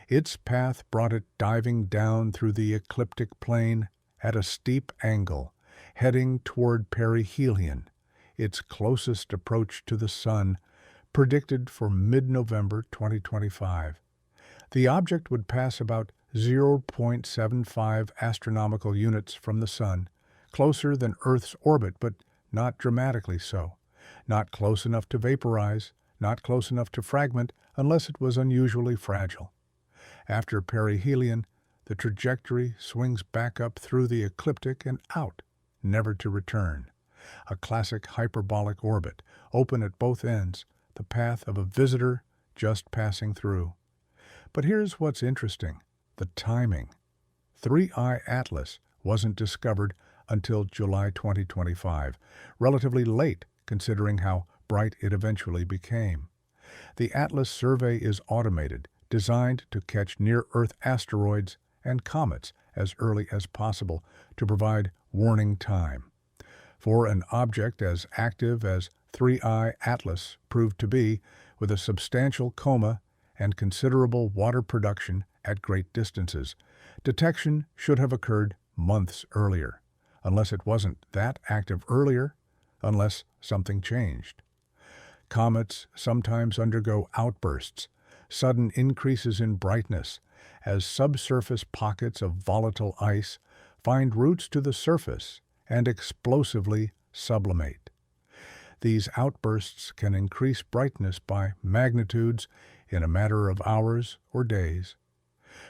Its path brought it diving down through the ecliptic plane at a steep angle, heading toward perihelion, its closest approach to the Sun, predicted for mid-November 2025. The object would pass about 0.75 astronomical units from the Sun, closer than Earth's orbit, but not dramatically so, not close enough to vaporize, not close enough to fragment unless it was unusually fragile. After perihelion, the trajectory swings back up through the ecliptic and out, never to return. A classic hyperbolic orbit, open at both ends, the path of a visitor just passing through. But here's what's interesting, the timing. 3I Atlas wasn't discovered until July 2025, relatively late considering how bright it eventually became. The Atlas survey is automated, designed to catch near-Earth asteroids and comets as early as possible to provide warning time. For an object as active as 3I Atlas proved to be, with a substantial coma and considerable water production at great distances, detection should have occurred months earlier, unless it wasn't that active earlier, unless something changed. Comets sometimes undergo outbursts, sudden increases in brightness, as subsurface pockets of volatile ice find routes to the surface and explosively sublimate. These outbursts can increase brightness by magnitudes in a matter of hours or days.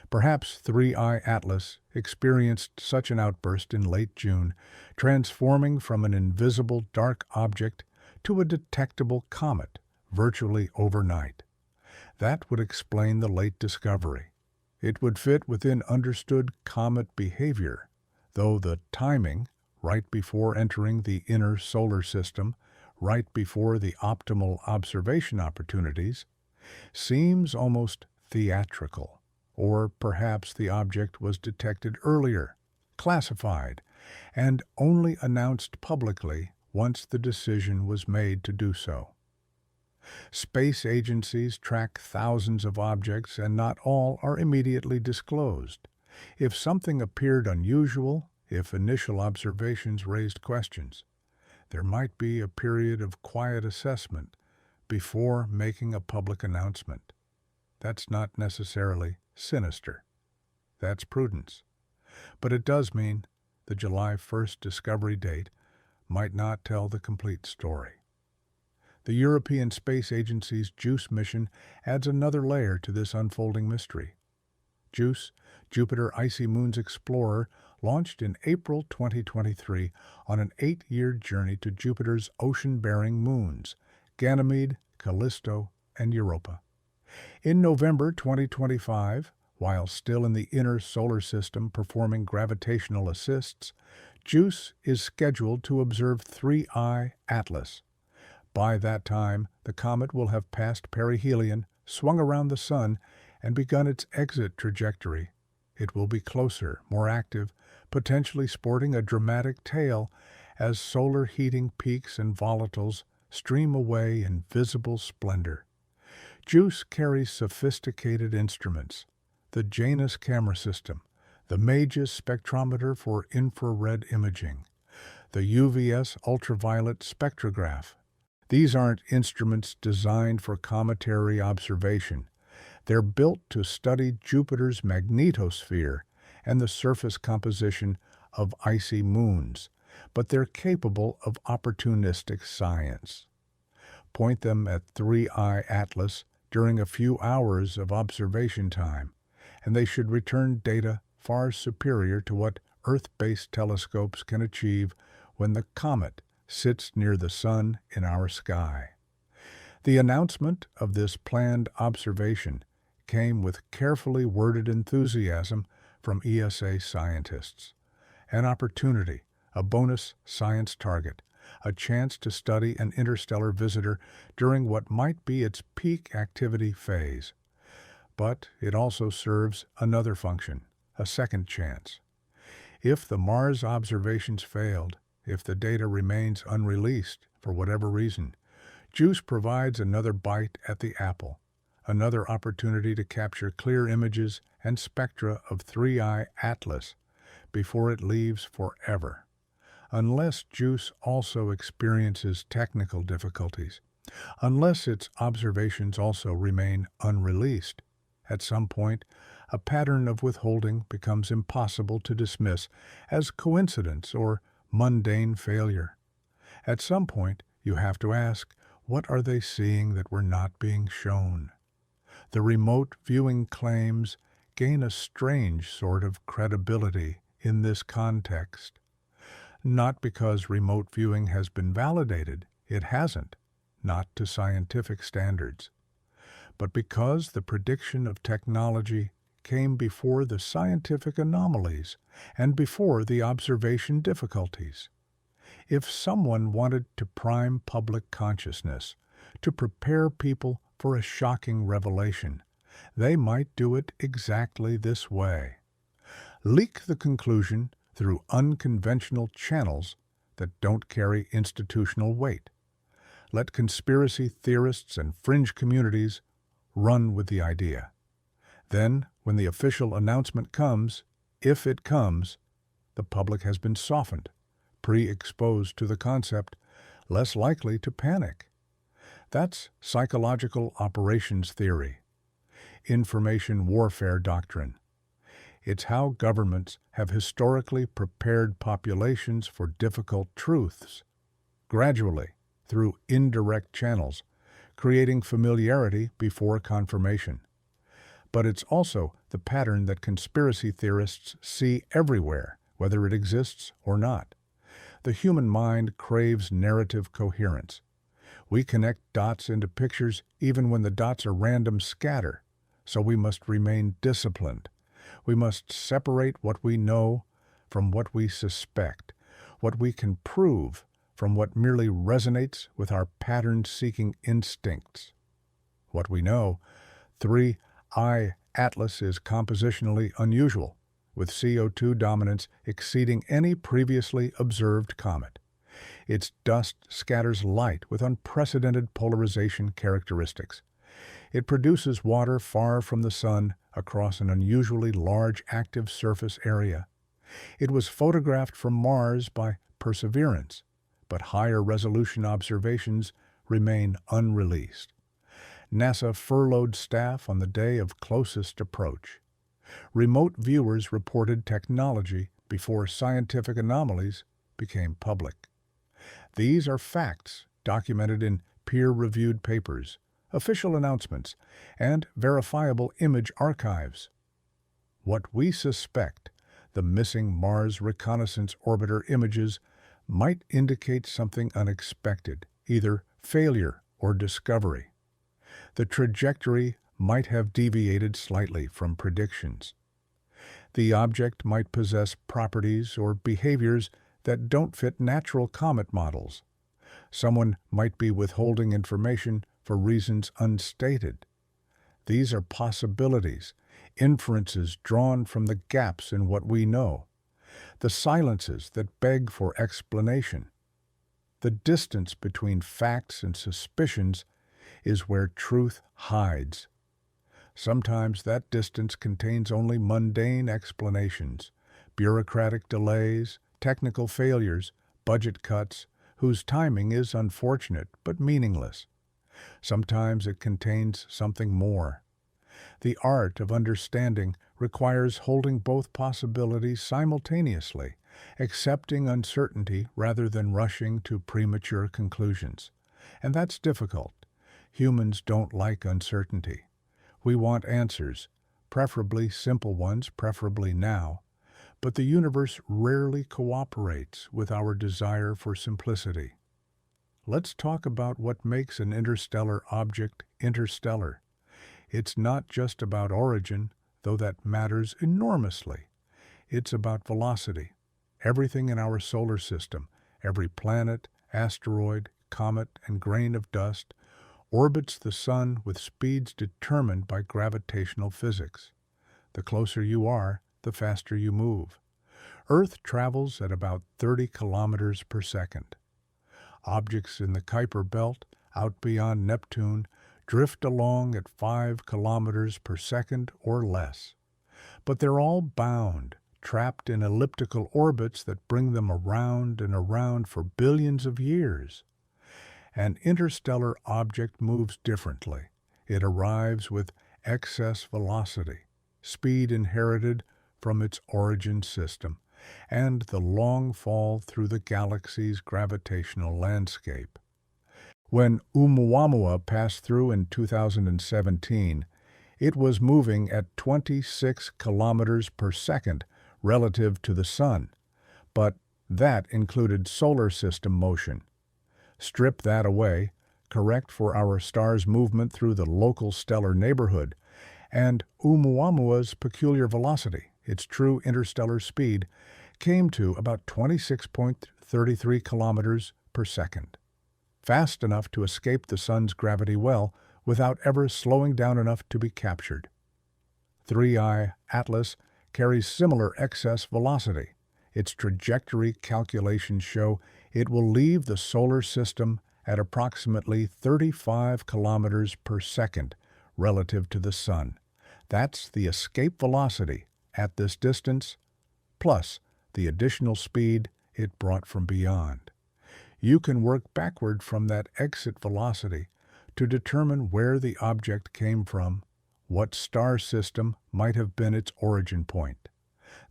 Perhaps 3I Atlas experienced such an outburst in late June, transforming from an invisible dark object to a detectable comet virtually overnight. That would explain the late discovery. It would fit within understood comet behavior, though the timing, right before entering the inner solar system, right before the optimal observation opportunities, seems almost theatrical. Or perhaps the object was detected earlier, classified, and only announced publicly once the decision was made to do so. Space agencies track thousands of objects and not all are immediately disclosed. If something appeared unusual, if initial observations raised questions, there might be a period of quiet assessment before making a public announcement. That's not necessarily sinister. That's prudence. But it does mean the July 1st discovery date, might not tell the complete story. The European Space Agency's JUICE mission adds another layer to this unfolding mystery. JUICE, Jupiter Icy Moons Explorer, launched in April 2023 on an 8-year journey to Jupiter's ocean-bearing moons, Ganymede, Callisto, and Europa. In November 2025, while still in the inner solar system performing gravitational assists, JUICE is scheduled to observe 3I Atlas. By that time, the comet will have passed perihelion, swung around the Sun, and begun its exit trajectory. It will be closer, more active, potentially sporting a dramatic tail as solar heating peaks and volatiles stream away in visible splendor. JUICE carries sophisticated instruments: the Janus camera system, the MAGIS spectrometer for infrared imaging, the UVS ultraviolet spectrograph. These aren't instruments designed for cometary observation. They're built to study Jupiter's magnetosphere and the surface composition of icy moons, but they're capable of opportunistic science. Point them at 3I Atlas during a few hours of observation time, and they should return data far superior to what Earth-based telescopes can achieve when the comet sits near the Sun in our sky. The announcement of this planned observation came with carefully worded enthusiasm from ESA scientists. An opportunity, a bonus science target, a chance to study an interstellar visitor during what might be its peak activity phase. But it also serves another function, a second chance. If the Mars observations failed, if the data remains unreleased for whatever reason, JUICE provides another bite at the apple, another opportunity to capture clear images and spectra of 3I Atlas before it leaves forever. Unless JUICE also experiences technical difficulties, unless its observations also remain unreleased, at some point, a pattern of withholding becomes impossible to dismiss as coincidence or mundane failure. At some point, you have to ask, what are they seeing that we're not being shown? The remote viewing claims gain a strange sort of credibility in this context. Not because remote viewing has been validated, it hasn't, not to scientific standards, but because the prediction of technology came before the scientific anomalies and before the observation difficulties. If someone wanted to prime public consciousness, to prepare people for a shocking revelation, they might do it exactly this way. Leak the conclusion through unconventional channels that don't carry institutional weight. Let conspiracy theorists and fringe communities run with the idea. Then, when the official announcement comes, if it comes, the public has been softened, pre-exposed to the concept, less likely to panic. That's psychological operations theory, information warfare doctrine. It's how governments have historically prepared populations for difficult truths, gradually, through indirect channels, creating familiarity before confirmation. But it's also the pattern that conspiracy theorists see everywhere, whether it exists or not. The human mind craves narrative coherence. We connect dots into pictures even when the dots are random scatter, so we must remain disciplined. We must separate what we know from what we suspect, what we can prove from what merely resonates with our pattern-seeking instincts. What we know, 3I Atlas is compositionally unusual, with CO2 dominance exceeding any previously observed comet. Its dust scatters light with unprecedented polarization characteristics. It produces water far from the Sun across an unusually large active surface area. It was photographed from Mars by Perseverance, but higher resolution observations remain unreleased. NASA furloughed staff on the day of closest approach. Remote viewers reported technology before scientific anomalies became public. These are facts documented in peer-reviewed papers, official announcements, and verifiable image archives. What we suspect, the missing Mars Reconnaissance Orbiter images, might indicate something unexpected, either failure or discovery. The trajectory might have deviated slightly from predictions. The object might possess properties or behaviors that don't fit natural comet models. Someone might be withholding information for reasons unstated. These are possibilities, inferences drawn from the gaps in what we know, the silences that beg for explanation. The distance between facts and suspicions is where truth hides. Sometimes that distance contains only mundane explanations, bureaucratic delays, technical failures, budget cuts, whose timing is unfortunate but meaningless. Sometimes it contains something more. The art of understanding requires holding both possibilities simultaneously, accepting uncertainty rather than rushing to premature conclusions. And that's difficult. Humans don't like uncertainty. We want answers, preferably simple ones, preferably now. But the universe rarely cooperates with our desire for simplicity. Let's talk about what makes an interstellar object interstellar. It's not just about origin, though that matters enormously. It's about velocity. Everything in our solar system, every planet, asteroid, comet, and grain of dust, orbits the sun with speeds determined by gravitational physics. The closer you are, the faster you move. Earth travels at about 30 kilometers per second. Objects in the Kuiper Belt, out beyond Neptune, drift along at 5 kilometers per second or less. But they're all bound, trapped in elliptical orbits that bring them around and around for billions of years. An interstellar object moves differently. It arrives with excess velocity, speed inherited from its origin system, and the long fall through the galaxy's gravitational landscape. When Oumuamua passed through in 2017, it was moving at 26 kilometers per second relative to the Sun, but that included solar system motion. Strip that away, correct for our star's movement through the local stellar neighborhood, and Oumuamua's peculiar velocity, its true interstellar speed, came to about 26.33 kilometers per second. Fast enough to escape the Sun's gravity well without ever slowing down enough to be captured. 3I Atlas carries similar excess velocity. Its trajectory calculations show it will leave the solar system at approximately 35 kilometers per second relative to the Sun. That's the escape velocity at this distance, plus the additional speed it brought from beyond. You can work backward from that exit velocity to determine where the object came from, what star system might have been its origin point.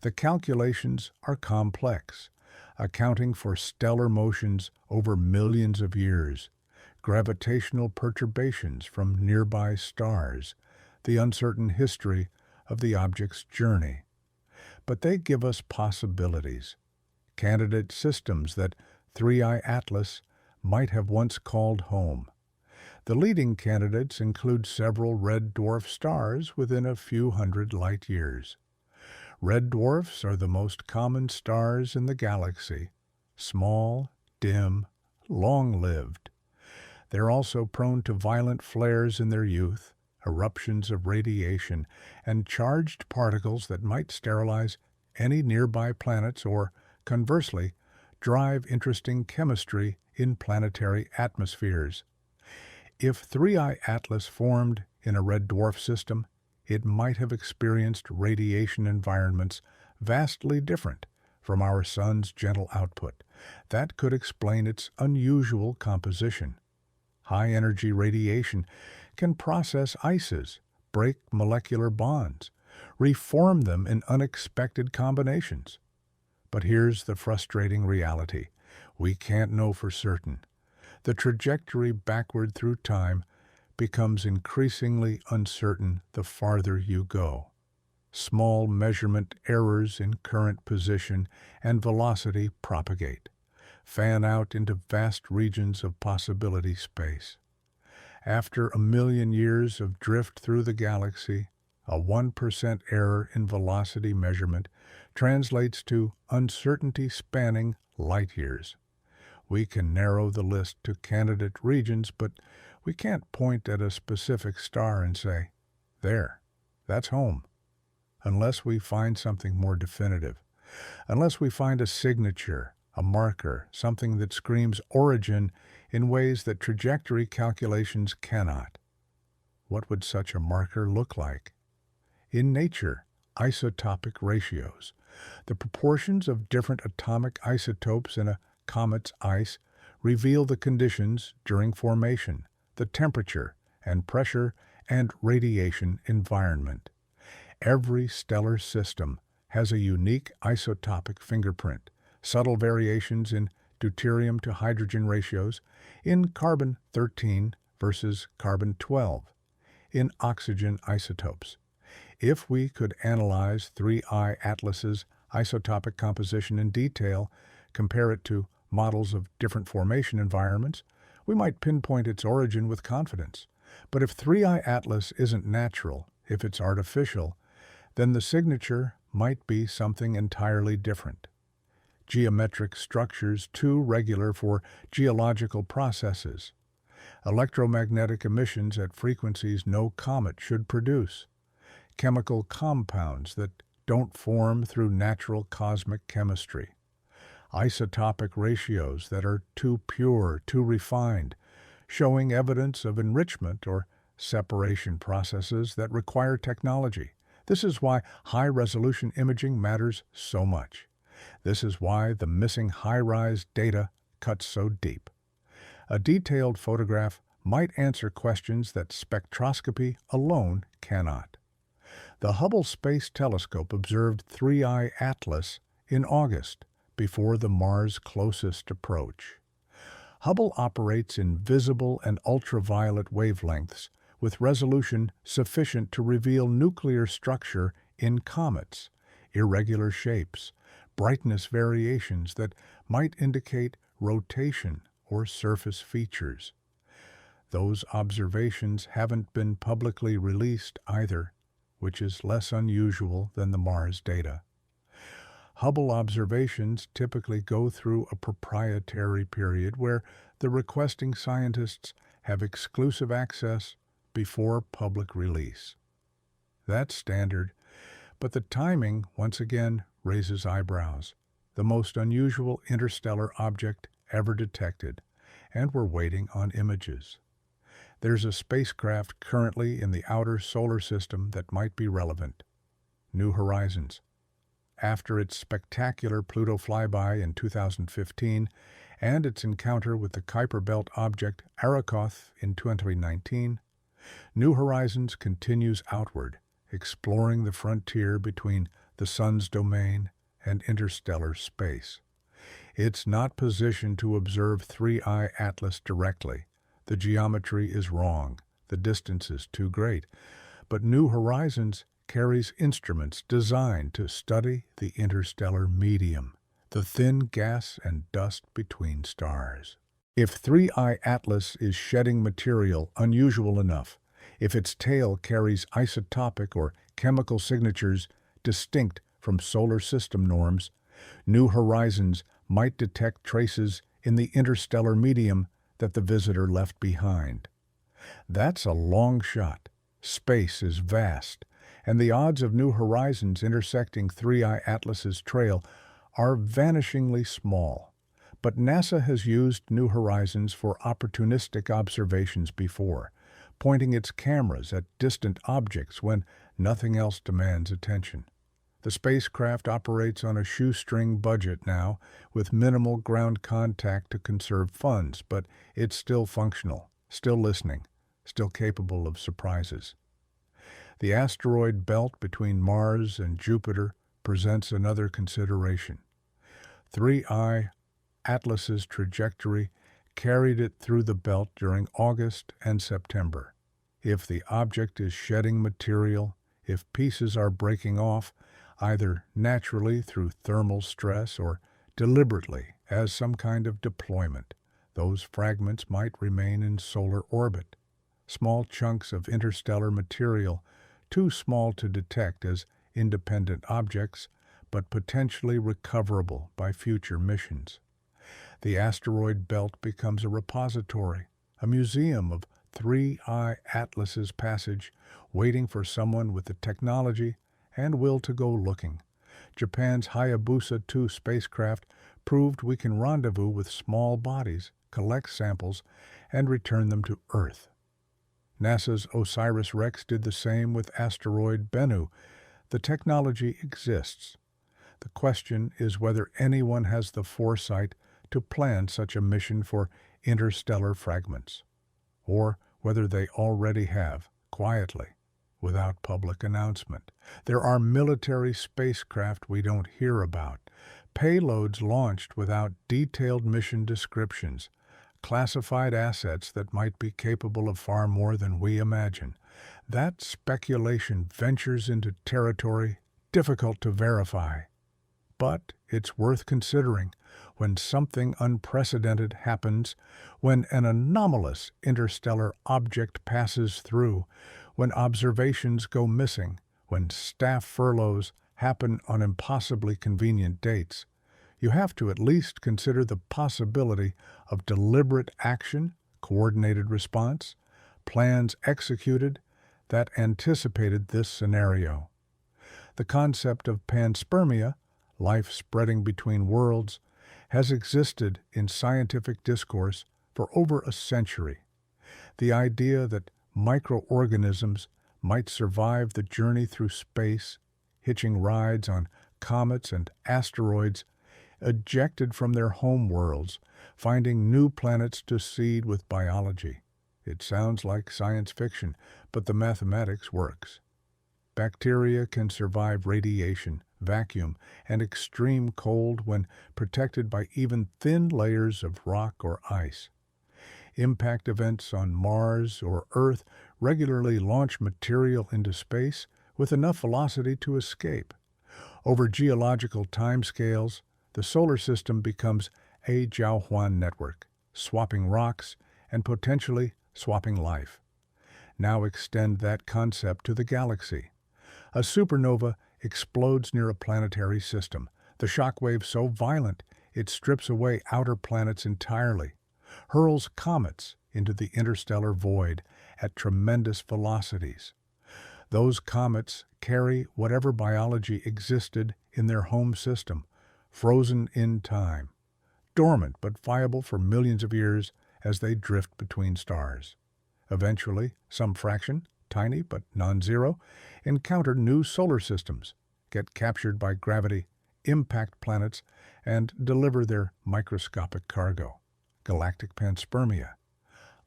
The calculations are complex, accounting for stellar motions over millions of years, gravitational perturbations from nearby stars, the uncertain history of the object's journey. But they give us possibilities, candidate systems that 3I Atlas might have once called home. The leading candidates include several red dwarf stars within a few hundred light years. Red dwarfs are the most common stars in the galaxy, small, dim, long-lived. They're also prone to violent flares in their youth, eruptions of radiation, and charged particles that might sterilize any nearby planets or, conversely, drive interesting chemistry in planetary atmospheres. If 3I Atlas formed in a red dwarf system, it might have experienced radiation environments vastly different from our Sun's gentle output. That could explain its unusual composition. High-energy radiation can process ices, break molecular bonds, reform them in unexpected combinations. But here's the frustrating reality. We can't know for certain. The trajectory backward through time becomes increasingly uncertain the farther you go. Small measurement errors in current position and velocity propagate, fan out into vast regions of possibility space. After a million years of drift through the galaxy, a 1% error in velocity measurement translates to uncertainty spanning light years. We can narrow the list to candidate regions, but we can't point at a specific star and say, there, that's home. Unless we find something more definitive. Unless we find a signature, a marker, something that screams origin in ways that trajectory calculations cannot. What would such a marker look like? In nature, isotopic ratios, the proportions of different atomic isotopes in a comet's ice, reveal the conditions during formation, the temperature and pressure and radiation environment. Every stellar system has a unique isotopic fingerprint, subtle variations in deuterium to hydrogen ratios, in carbon-13 versus carbon-12, in oxygen isotopes. If we could analyze 3I Atlas's isotopic composition in detail, compare it to models of different formation environments, we might pinpoint its origin with confidence. But if 3I Atlas isn't natural, if it's artificial, then the signature might be something entirely different. Geometric structures too regular for geological processes. Electromagnetic emissions at frequencies no comet should produce. Chemical compounds that don't form through natural cosmic chemistry. Isotopic ratios that are too pure, too refined, showing evidence of enrichment or separation processes that require technology. This is why high-resolution imaging matters so much. This is why the missing high-rise data cuts so deep. A detailed photograph might answer questions that spectroscopy alone cannot. The Hubble Space Telescope observed 3I Atlas in August, before the Mars closest approach. Hubble operates in visible and ultraviolet wavelengths with resolution sufficient to reveal nuclear structure in comets, irregular shapes, brightness variations that might indicate rotation or surface features. Those observations haven't been publicly released either, which is less unusual than the Mars data. Hubble observations typically go through a proprietary period where the requesting scientists have exclusive access before public release. That's standard, but the timing once again raises eyebrows. The most unusual interstellar object ever detected, and we're waiting on images. There's a spacecraft currently in the outer solar system that might be relevant. New Horizons. After its spectacular Pluto flyby in 2015 and its encounter with the Kuiper Belt object Arrokoth in 2019, New Horizons continues outward, exploring the frontier between the Sun's domain and interstellar space. It's not positioned to observe 3I Atlas directly. The geometry is wrong, the distance is too great, but New Horizons carries instruments designed to study the interstellar medium, the thin gas and dust between stars. If 3I Atlas is shedding material unusual enough, if its tail carries isotopic or chemical signatures distinct from solar system norms, New Horizons might detect traces in the interstellar medium that the visitor left behind. That's a long shot. Space is vast, and the odds of New Horizons intersecting 3I Atlas's trail are vanishingly small. But NASA has used New Horizons for opportunistic observations before, pointing its cameras at distant objects when nothing else demands attention. The spacecraft operates on a shoestring budget now, with minimal ground contact to conserve funds, but it's still functional, still listening, still capable of surprises. The asteroid belt between Mars and Jupiter presents another consideration. 3I Atlas's trajectory carried it through the belt during August and September. If the object is shedding material, if pieces are breaking off, either naturally through thermal stress or deliberately as some kind of deployment, those fragments might remain in solar orbit. Small chunks of interstellar material, too small to detect as independent objects, but potentially recoverable by future missions. The asteroid belt becomes a repository, a museum of 3I Atlas's passage, waiting for someone with the technology and will to go looking. Japan's Hayabusa 2 spacecraft proved we can rendezvous with small bodies, collect samples, and return them to Earth. NASA's OSIRIS-REx did the same with asteroid Bennu. The technology exists. The question is whether anyone has the foresight to plan such a mission for interstellar fragments, or whether they already have, quietly, without public announcement. There are military spacecraft we don't hear about, payloads launched without detailed mission descriptions, classified assets that might be capable of far more than we imagine. That speculation ventures into territory difficult to verify. But it's worth considering when something unprecedented happens, when an anomalous interstellar object passes through, when observations go missing, when staff furloughs happen on impossibly convenient dates. You have to at least consider the possibility of deliberate action, coordinated response, plans executed that anticipated this scenario. The concept of panspermia, life spreading between worlds, has existed in scientific discourse for over a century. The idea that microorganisms might survive the journey through space, hitching rides on comets and asteroids, ejected from their home worlds, finding new planets to seed with biology. It sounds like science fiction, but the mathematics works. Bacteria can survive radiation, vacuum, and extreme cold when protected by even thin layers of rock or ice. Impact events on Mars or Earth regularly launch material into space with enough velocity to escape. Over geological timescales, the solar system becomes a Jiaohuan network, swapping rocks and potentially swapping life. Now extend that concept to the galaxy. A supernova explodes near a planetary system, the shockwave so violent it strips away outer planets entirely, hurls comets into the interstellar void at tremendous velocities. Those comets carry whatever biology existed in their home system, frozen in time, dormant but viable for millions of years as they drift between stars. Eventually, some fraction, tiny but non-zero, encounter new solar systems, get captured by gravity, impact planets, and deliver their microscopic cargo, galactic panspermia.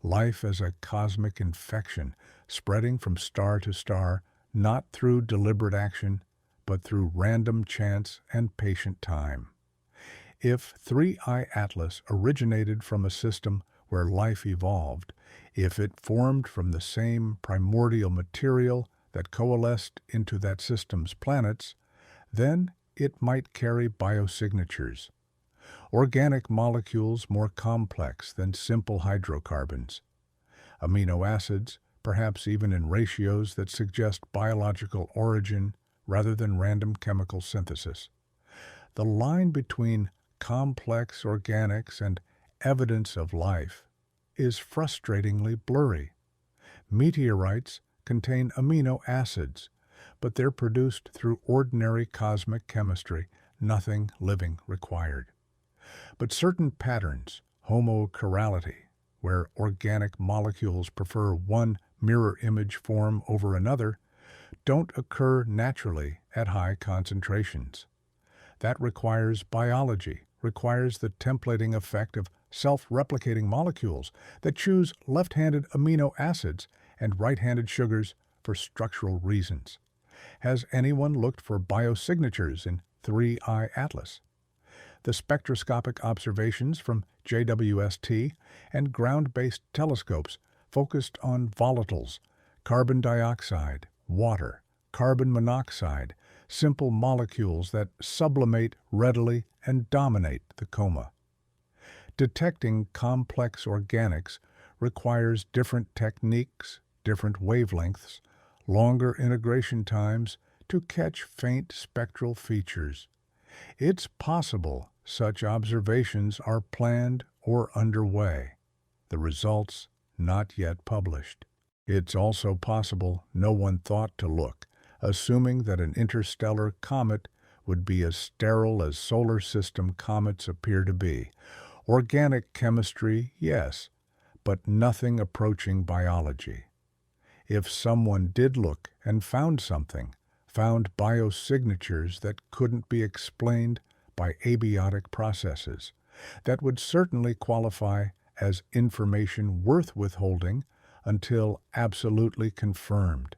Life as a cosmic infection, spreading from star to star, not through deliberate action, but through random chance and patient time. If 3I Atlas originated from a system where life evolved, if it formed from the same primordial material that coalesced into that system's planets, then it might carry biosignatures, organic molecules more complex than simple hydrocarbons, amino acids, perhaps even in ratios that suggest biological origin rather than random chemical synthesis. The line between complex organics and evidence of life is frustratingly blurry. Meteorites contain amino acids, but they're produced through ordinary cosmic chemistry, nothing living required. But certain patterns, homochirality, where organic molecules prefer one mirror image form over another, don't occur naturally at high concentrations. That requires biology, requires the templating effect of self-replicating molecules that choose left-handed amino acids and right-handed sugars for structural reasons. Has anyone looked for biosignatures in 3I Atlas? The spectroscopic observations from JWST and ground-based telescopes focused on volatiles, carbon dioxide, water, carbon monoxide, simple molecules that sublimate readily and dominate the coma. Detecting complex organics requires different techniques, different wavelengths, longer integration times to catch faint spectral features. It's possible such observations are planned or underway, the results not yet published. It's also possible no one thought to look, assuming that an interstellar comet would be as sterile as solar system comets appear to be. Organic chemistry, yes, but nothing approaching biology. If someone did look and found something, found biosignatures that couldn't be explained by abiotic processes, that would certainly qualify as information worth withholding until absolutely confirmed.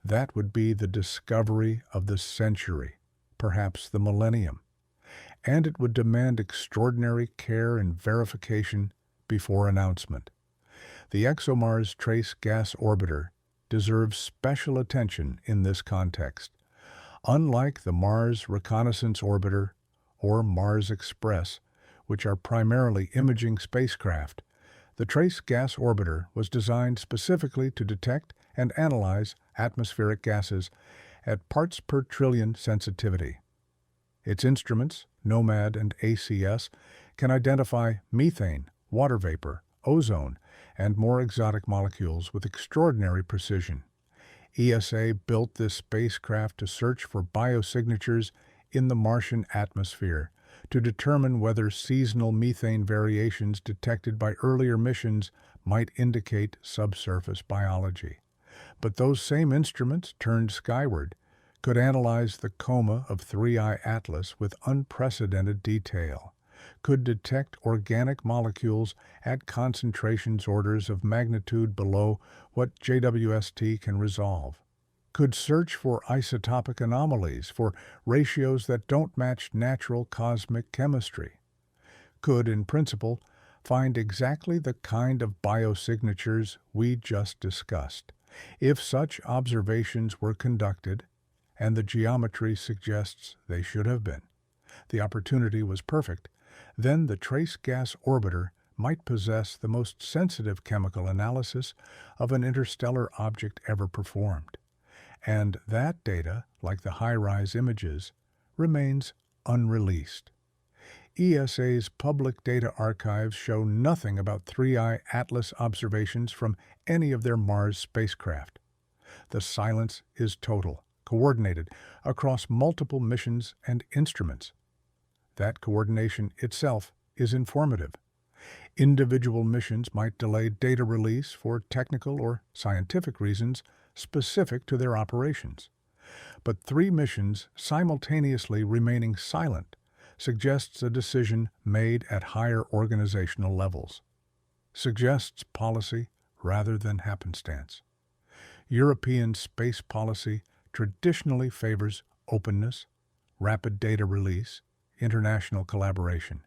That would be the discovery of the century, perhaps the millennium, and it would demand extraordinary care and verification before announcement. The ExoMars Trace Gas Orbiter deserves special attention in this context. Unlike the Mars Reconnaissance Orbiter or Mars Express, which are primarily imaging spacecraft, the Trace Gas Orbiter was designed specifically to detect and analyze atmospheric gases at parts per trillion sensitivity. Its instruments, NOMAD and ACS, can identify methane, water vapor, ozone, and more exotic molecules with extraordinary precision. ESA built this spacecraft to search for biosignatures in the Martian atmosphere, to determine whether seasonal methane variations detected by earlier missions might indicate subsurface biology. But those same instruments, turned skyward, could analyze the coma of 3I Atlas with unprecedented detail, could detect organic molecules at concentrations orders of magnitude below what JWST can resolve, could search for isotopic anomalies, for ratios that don't match natural cosmic chemistry, could, in principle, find exactly the kind of biosignatures we just discussed. If such observations were conducted, and the geometry suggests they should have been, the opportunity was perfect, then the Trace Gas Orbiter might possess the most sensitive chemical analysis of an interstellar object ever performed. And that data, like the high-rise images, remains unreleased. ESA's public data archives show nothing about 3I Atlas observations from any of their Mars spacecraft. The silence is total, coordinated across multiple missions and instruments. That coordination itself is informative. Individual missions might delay data release for technical or scientific reasons specific to their operations. But 3 missions simultaneously remaining silent suggests a decision made at higher organizational levels, suggests policy rather than happenstance. European space policy traditionally favors openness, rapid data release, international collaboration.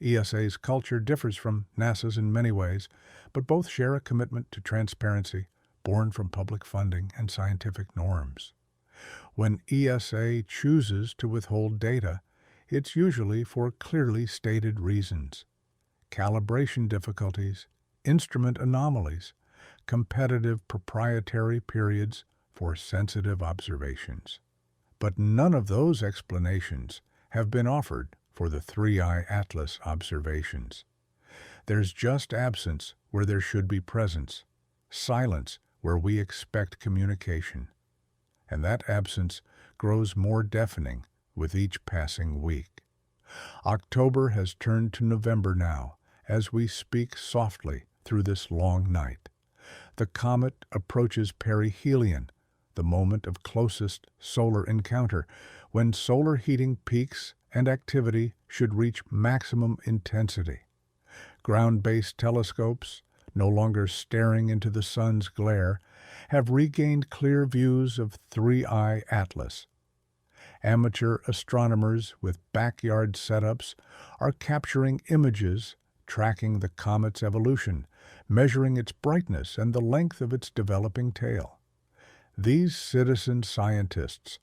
ESA's culture differs from NASA's in many ways, but both share a commitment to transparency born from public funding and scientific norms. When ESA chooses to withhold data, it's usually for clearly stated reasons: calibration difficulties, instrument anomalies, competitive proprietary periods for sensitive observations. But none of those explanations have been offered for the 3I Atlas observations. There's just absence where there should be presence, silence where we expect communication. And that absence grows more deafening with each passing week. October has turned to November now, as we speak softly through this long night. The comet approaches perihelion, the moment of closest solar encounter, when solar heating peaks and activity should reach maximum intensity. Ground-based telescopes, no longer staring into the sun's glare, have regained clear views of 3I Atlas. Amateur astronomers with backyard setups are capturing images, tracking the comet's evolution, measuring its brightness and the length of its developing tail. These citizen scientists,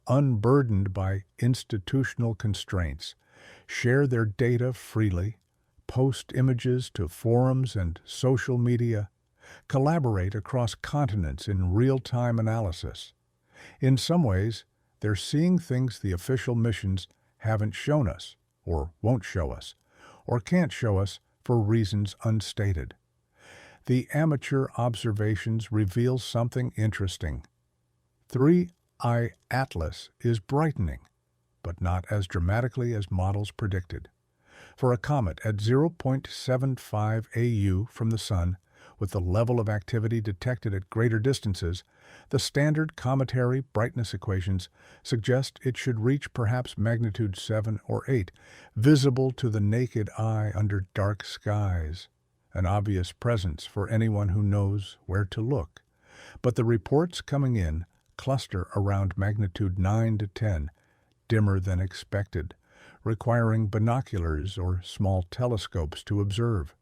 unburdened by institutional constraints, share their data freely, post images to forums and social media, collaborate across continents in real-time analysis. In some ways, they're seeing things the official missions haven't shown us, or won't show us, or can't show us for reasons unstated. The amateur observations reveal something interesting. 3I Atlas is brightening, but not as dramatically as models predicted. For a comet at 0.75 AU from the Sun, with the level of activity detected at greater distances, the standard cometary brightness equations suggest it should reach perhaps magnitude 7 or 8, visible to the naked eye under dark skies, an obvious presence for anyone who knows where to look. But the reports coming in cluster around magnitude 9 to 10, dimmer than expected, requiring binoculars or small telescopes to observe.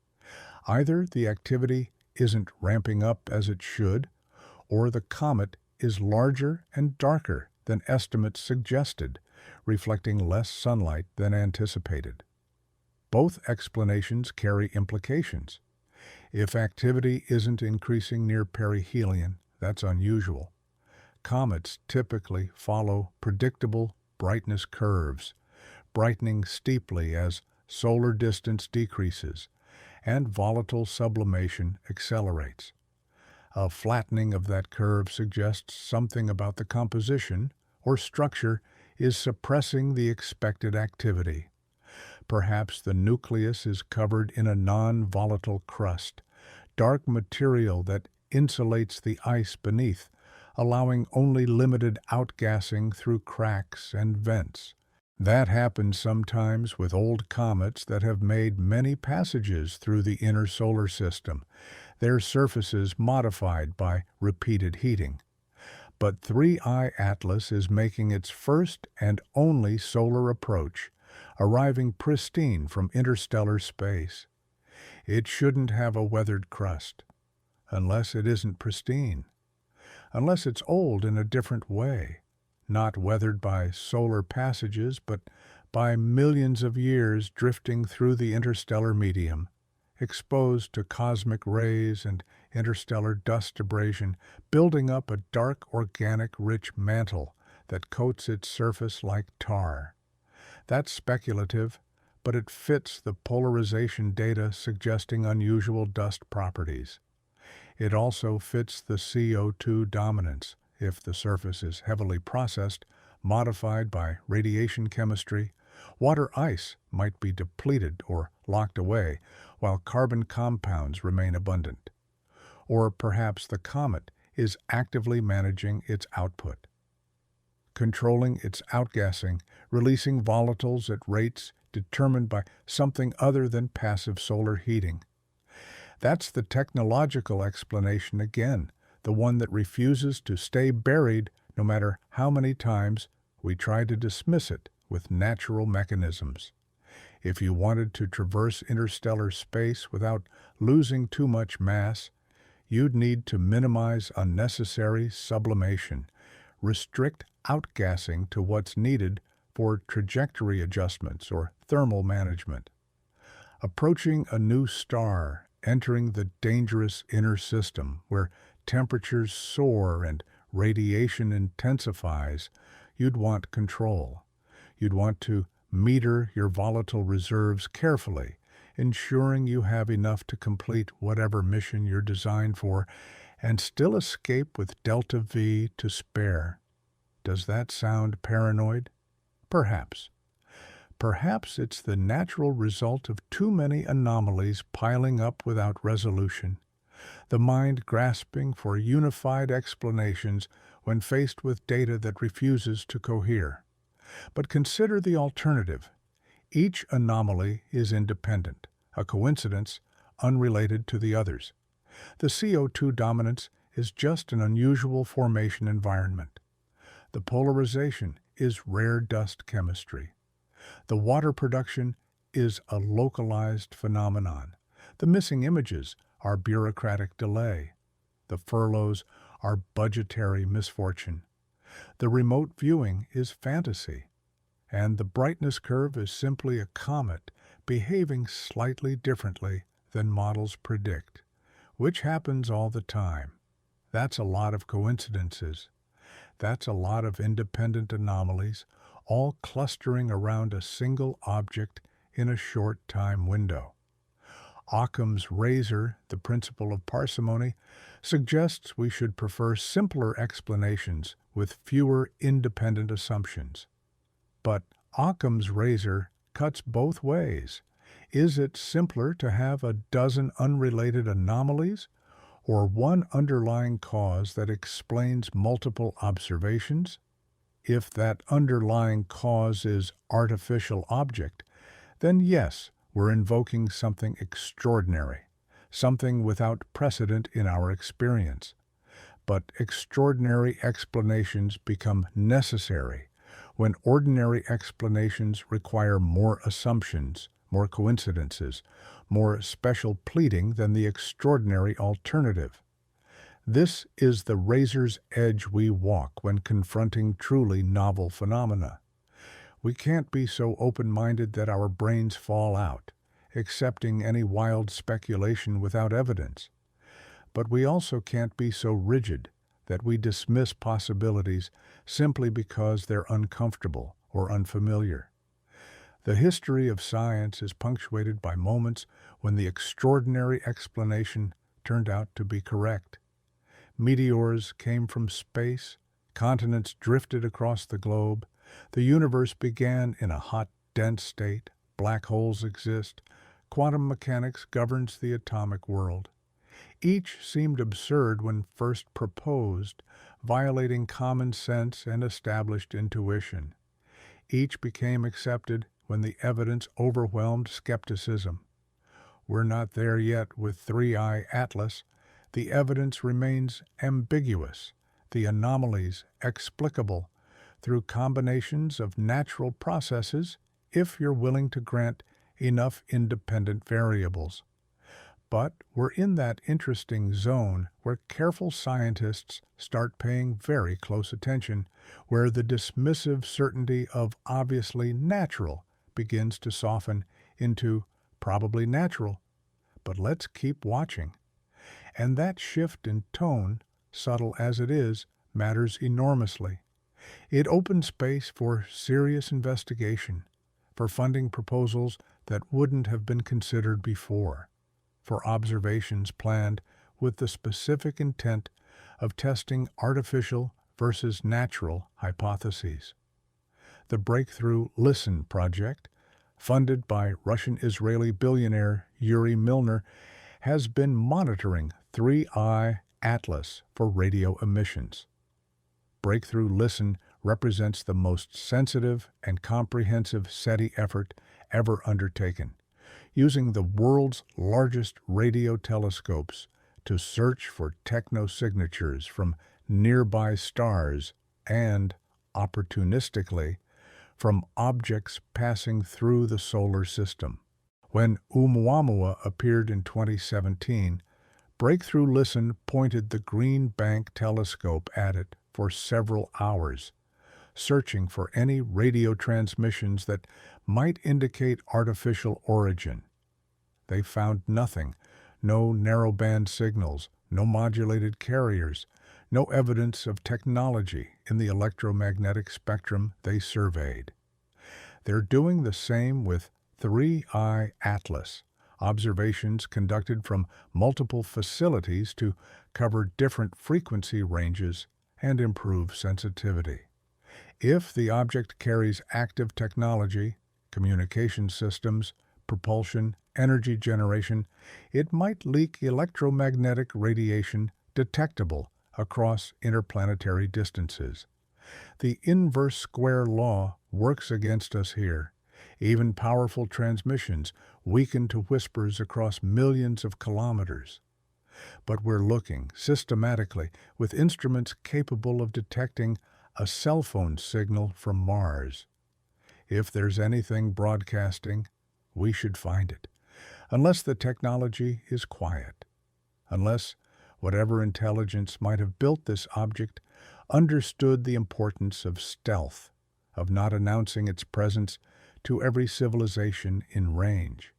Either the activity isn't ramping up as it should, or the comet is larger and darker than estimates suggested, reflecting less sunlight than anticipated. Both explanations carry implications. If activity isn't increasing near perihelion, that's unusual. Comets typically follow predictable brightness curves, brightening steeply as solar distance decreases and volatile sublimation accelerates. A flattening of that curve suggests something about the composition or structure is suppressing the expected activity. Perhaps the nucleus is covered in a non-volatile crust, dark material that insulates the ice beneath, allowing only limited outgassing through cracks and vents. That happens sometimes with old comets that have made many passages through the inner solar system, their surfaces modified by repeated heating. But 3I Atlas is making its first and only solar approach, arriving pristine from interstellar space. It shouldn't have a weathered crust, unless it isn't pristine, unless it's old in a different way, not weathered by solar passages, but by millions of years drifting through the interstellar medium, exposed to cosmic rays and interstellar dust abrasion, building up a dark, organic, rich mantle that coats its surface like tar. That's speculative, but it fits the polarization data suggesting unusual dust properties. It also fits the CO2 dominance, if the surface is heavily processed, modified by radiation chemistry. Water ice might be depleted or locked away, while carbon compounds remain abundant. Or perhaps the comet is actively managing its output, controlling its outgassing, releasing volatiles at rates determined by something other than passive solar heating. That's the technological explanation again, the one that refuses to stay buried no matter how many times we try to dismiss it with natural mechanisms. If you wanted to traverse interstellar space without losing too much mass, you'd need to minimize unnecessary sublimation, restrict outgassing to what's needed for trajectory adjustments or thermal management. Approaching a new star, entering the dangerous inner system where temperatures soar and radiation intensifies, you'd want control. You'd want to meter your volatile reserves carefully, ensuring you have enough to complete whatever mission you're designed for and still escape with delta V to spare. Does that sound paranoid? Perhaps. Perhaps it's the natural result of too many anomalies piling up without resolution, the mind grasping for unified explanations when faced with data that refuses to cohere. But consider the alternative. Each anomaly is independent, a coincidence unrelated to the others. The CO2 dominance is just an unusual formation environment. The polarization is rare dust chemistry. The water production is a localized phenomenon. The missing images are bureaucratic delay. The furloughs are budgetary misfortune. The remote viewing is fantasy. And the brightness curve is simply a comet behaving slightly differently than models predict, which happens all the time. That's a lot of coincidences. That's a lot of independent anomalies, all clustering around a single object in a short time window. Occam's razor, the principle of parsimony, suggests we should prefer simpler explanations with fewer independent assumptions. But Occam's razor cuts both ways. Is it simpler to have a dozen unrelated anomalies, or one underlying cause that explains multiple observations? If that underlying cause is artificial object, then yes, we're invoking something extraordinary, something without precedent in our experience. But extraordinary explanations become necessary when ordinary explanations require more assumptions, more coincidences, more special pleading than the extraordinary alternative. This is the razor's edge we walk when confronting truly novel phenomena. We can't be so open-minded that our brains fall out, accepting any wild speculation without evidence. But we also can't be so rigid that we dismiss possibilities simply because they're uncomfortable or unfamiliar. The history of science is punctuated by moments when the extraordinary explanation turned out to be correct. Meteors came from space, continents drifted across the globe, the universe began in a hot, dense state, black holes exist, quantum mechanics governs the atomic world. Each seemed absurd when first proposed, violating common sense and established intuition. Each became accepted when the evidence overwhelmed skepticism. We're not there yet with 3-Eye Atlas. The evidence remains ambiguous, the anomalies explicable through combinations of natural processes if you're willing to grant enough independent variables. But we're in that interesting zone where careful scientists start paying very close attention, where the dismissive certainty of obviously natural begins to soften into probably natural. But let's keep watching. And that shift in tone, subtle as it is, matters enormously. It opens space for serious investigation, for funding proposals that wouldn't have been considered before, for observations planned with the specific intent of testing artificial versus natural hypotheses. The Breakthrough Listen project, funded by Russian-Israeli billionaire Yuri Milner, has been monitoring 3-Eye Atlas for radio emissions. Breakthrough Listen represents the most sensitive and comprehensive SETI effort ever undertaken, using the world's largest radio telescopes to search for technosignatures from nearby stars and, opportunistically, from objects passing through the solar system. When Oumuamua appeared in 2017, Breakthrough Listen pointed the Green Bank telescope at it for several hours, searching for any radio transmissions that might indicate artificial origin. They found nothing, no narrowband signals, no modulated carriers, no evidence of technology in the electromagnetic spectrum they surveyed. They're doing the same with 3-Eye Atlas, observations conducted from multiple facilities to cover different frequency ranges and improve sensitivity. If the object carries active technology, communication systems, propulsion, energy generation, it might leak electromagnetic radiation detectable across interplanetary distances. The inverse square law works against us here. Even powerful transmissions weaken to whispers across millions of kilometers. But we're looking systematically with instruments capable of detecting a cell phone signal from Mars. If there's anything broadcasting, we should find it, unless the technology is quiet, unless whatever intelligence might have built this object understood the importance of stealth, of not announcing its presence to every civilization in range.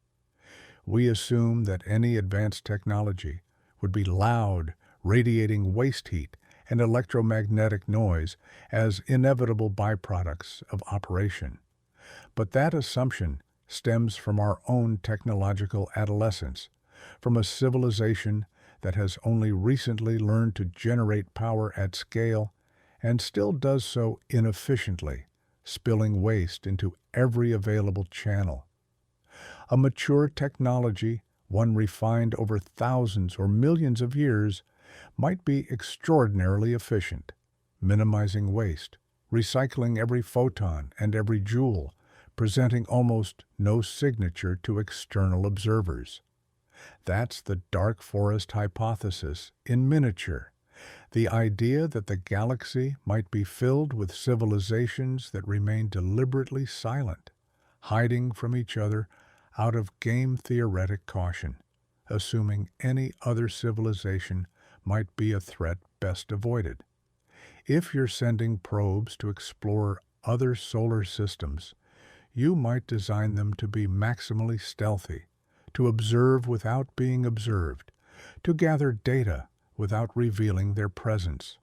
We assume that any advanced technology would be loud, radiating waste heat and electromagnetic noise as inevitable byproducts of operation. But that assumption stems from our own technological adolescence, from a civilization that has only recently learned to generate power at scale and still does so inefficiently, spilling waste into every available channel. A mature technology, one refined over thousands or millions of years, might be extraordinarily efficient, minimizing waste, recycling every photon and every joule, presenting almost no signature to external observers. That's the dark forest hypothesis in miniature, the idea that the galaxy might be filled with civilizations that remain deliberately silent, hiding from each other out of game-theoretic caution, assuming any other civilization might be a threat best avoided. If you're sending probes to explore other solar systems, you might design them to be maximally stealthy, to observe without being observed, to gather data without revealing their presence.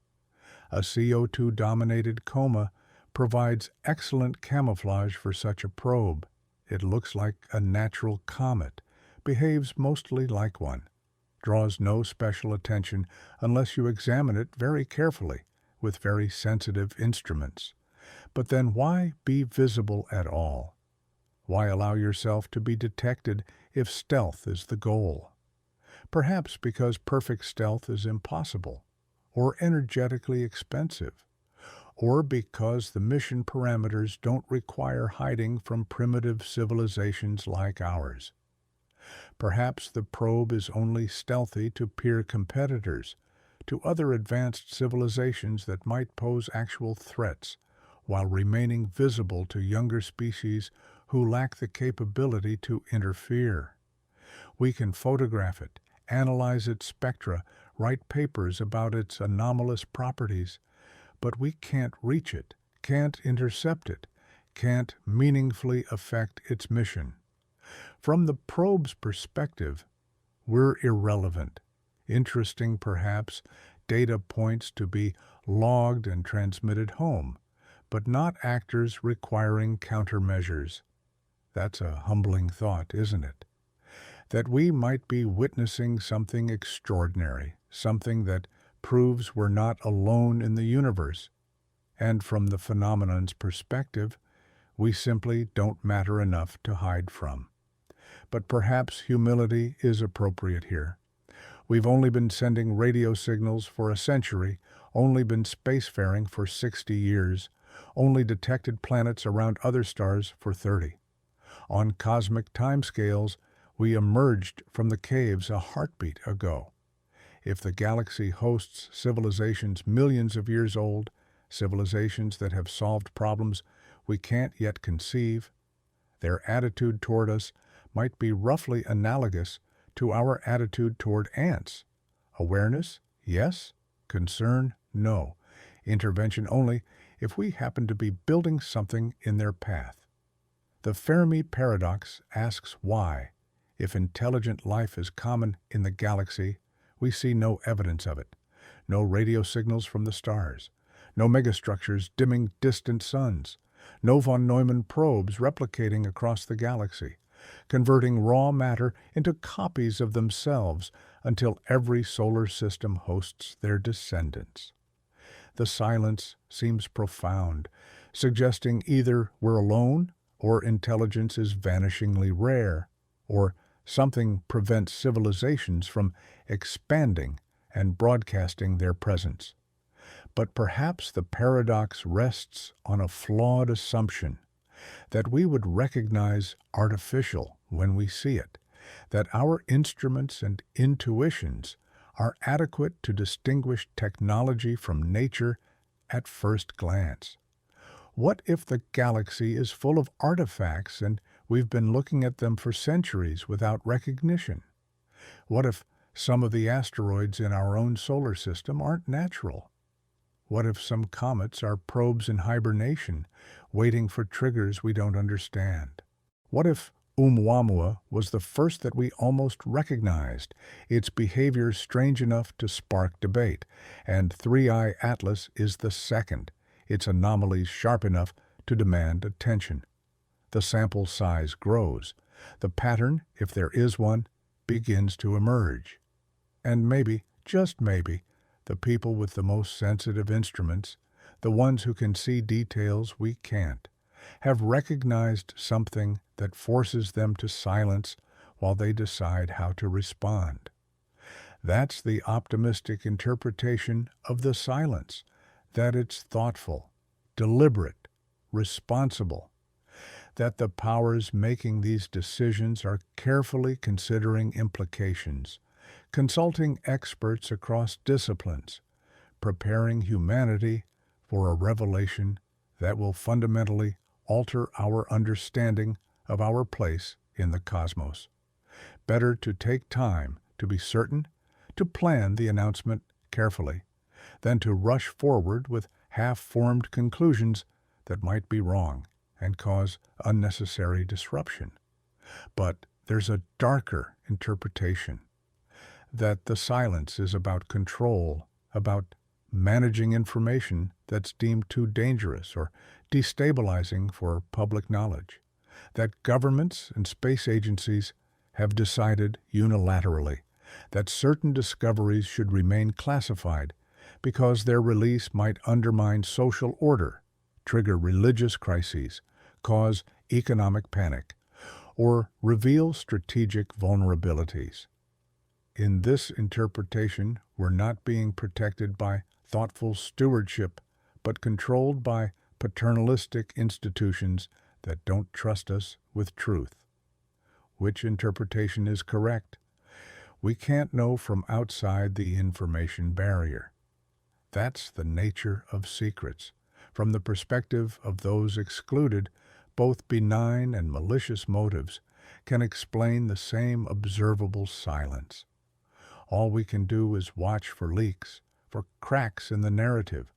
A CO2-dominated coma provides excellent camouflage for such a probe. It looks like a natural comet, behaves mostly like one, draws no special attention unless you examine it very carefully with very sensitive instruments. But then why be visible at all? Why allow yourself to be detected if stealth is the goal? Perhaps because perfect stealth is impossible, or energetically expensive, or because the mission parameters don't require hiding from primitive civilizations like ours. Perhaps the probe is only stealthy to peer competitors, to other advanced civilizations that might pose actual threats, while remaining visible to younger species who lack the capability to interfere. We can photograph it, analyze its spectra, write papers about its anomalous properties, but we can't reach it, can't intercept it, can't meaningfully affect its mission. From the probe's perspective, we're irrelevant. Interesting, perhaps, data points to be logged and transmitted home, but not actors requiring countermeasures. That's a humbling thought, isn't it? That we might be witnessing something extraordinary, something that proves we're not alone in the universe, and from the phenomenon's perspective, we simply don't matter enough to hide from. But perhaps humility is appropriate here. We've only been sending radio signals for a century, only been spacefaring for 60 years, only detected planets around other stars for 30. On cosmic timescales, we emerged from the caves a heartbeat ago. If the galaxy hosts civilizations millions of years old, civilizations that have solved problems we can't yet conceive, their attitude toward us might be roughly analogous to our attitude toward ants. Awareness? Yes. Concern? No. Intervention only if we happen to be building something in their path. The Fermi paradox asks why, if intelligent life is common in the galaxy, we see no evidence of it, no radio signals from the stars, no megastructures dimming distant suns, no von Neumann probes replicating across the galaxy, converting raw matter into copies of themselves until every solar system hosts their descendants. The silence seems profound, suggesting either we're alone or intelligence is vanishingly rare, or something prevents civilizations from expanding and broadcasting their presence. But perhaps the paradox rests on a flawed assumption that we would recognize artificial when we see it, that our instruments and intuitions are adequate to distinguish technology from nature at first glance? What if the galaxy is full of artifacts and we've been looking at them for centuries without recognition? What if some of the asteroids in our own solar system aren't natural? What if some comets are probes in hibernation, waiting for triggers we don't understand? What if Oumuamua was the first that we almost recognized, its behavior strange enough to spark debate, and 3I Atlas is the second, its anomalies sharp enough to demand attention? The sample size grows. The pattern, if there is one, begins to emerge. And maybe, just maybe, the people with the most sensitive instruments, the ones who can see details we can't, have recognized something that forces them to silence while they decide how to respond. That's the optimistic interpretation of the silence, that it's thoughtful, deliberate, responsible, that the powers making these decisions are carefully considering implications, consulting experts across disciplines, preparing humanity for a revelation that will fundamentally alter our understanding of our place in the cosmos. Better to take time to be certain, to plan the announcement carefully, than to rush forward with half-formed conclusions that might be wrong and cause unnecessary disruption. But there's a darker interpretation, that the silence is about control, about managing information that's deemed too dangerous or destabilizing for public knowledge, that governments and space agencies have decided unilaterally that certain discoveries should remain classified because their release might undermine social order, trigger religious crises, cause economic panic, or reveal strategic vulnerabilities. In this interpretation, we're not being protected by thoughtful stewardship, but controlled by paternalistic institutions that don't trust us with truth. Which interpretation is correct? We can't know from outside the information barrier. That's the nature of secrets. From the perspective of those excluded, both benign and malicious motives can explain the same observable silence. All we can do is watch for leaks, for cracks in the narrative,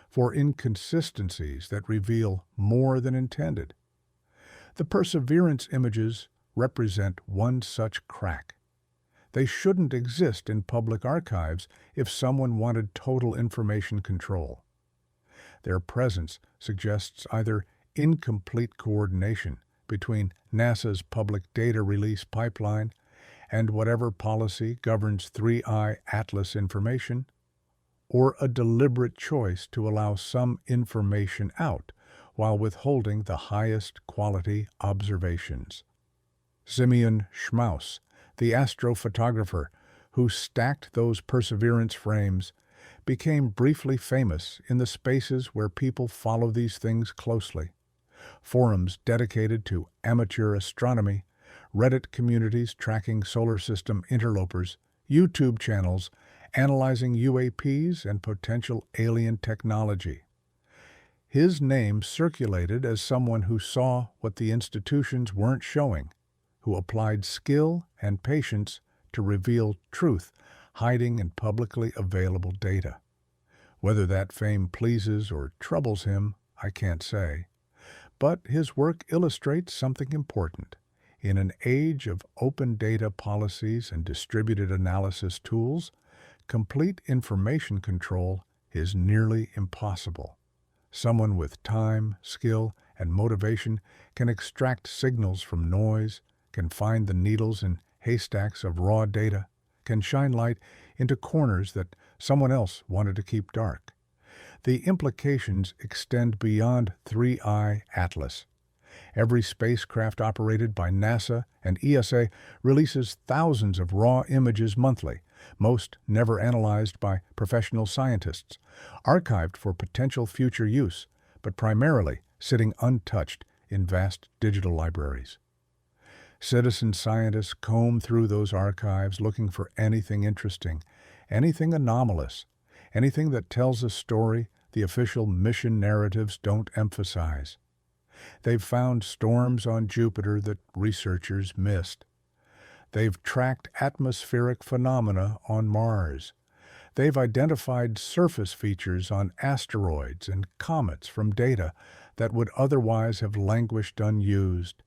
for inconsistencies that reveal more than intended. The Perseverance images represent one such crack. They shouldn't exist in public archives if someone wanted total information control. Their presence suggests either incomplete coordination between NASA's public data release pipeline and whatever policy governs 3I Atlas information, or a deliberate choice to allow some information out while withholding the highest quality observations. Simeon Schmaus, the astrophotographer who stacked those Perseverance frames, became briefly famous in the spaces where people follow these things closely. Forums dedicated to amateur astronomy, Reddit communities tracking solar system interlopers, YouTube channels analyzing UAPs and potential alien technology. His name circulated as someone who saw what the institutions weren't showing, who applied skill and patience to reveal truth hiding in publicly available data. Whether that fame pleases or troubles him, I can't say. But his work illustrates something important. In an age of open data policies and distributed analysis tools, complete information control is nearly impossible. Someone with time, skill, and motivation can extract signals from noise, can find the needles in haystacks of raw data, can shine light into corners that someone else wanted to keep dark. The implications extend beyond 3I Atlas. Every spacecraft operated by NASA and ESA releases thousands of raw images monthly, most never analyzed by professional scientists, archived for potential future use, but primarily sitting untouched in vast digital libraries. Citizen scientists comb through those archives looking for anything interesting, anything anomalous, anything that tells a story the official mission narratives don't emphasize. They've found storms on Jupiter that researchers missed. They've tracked atmospheric phenomena on Mars. They've identified surface features on asteroids and comets from data that would otherwise have languished unused.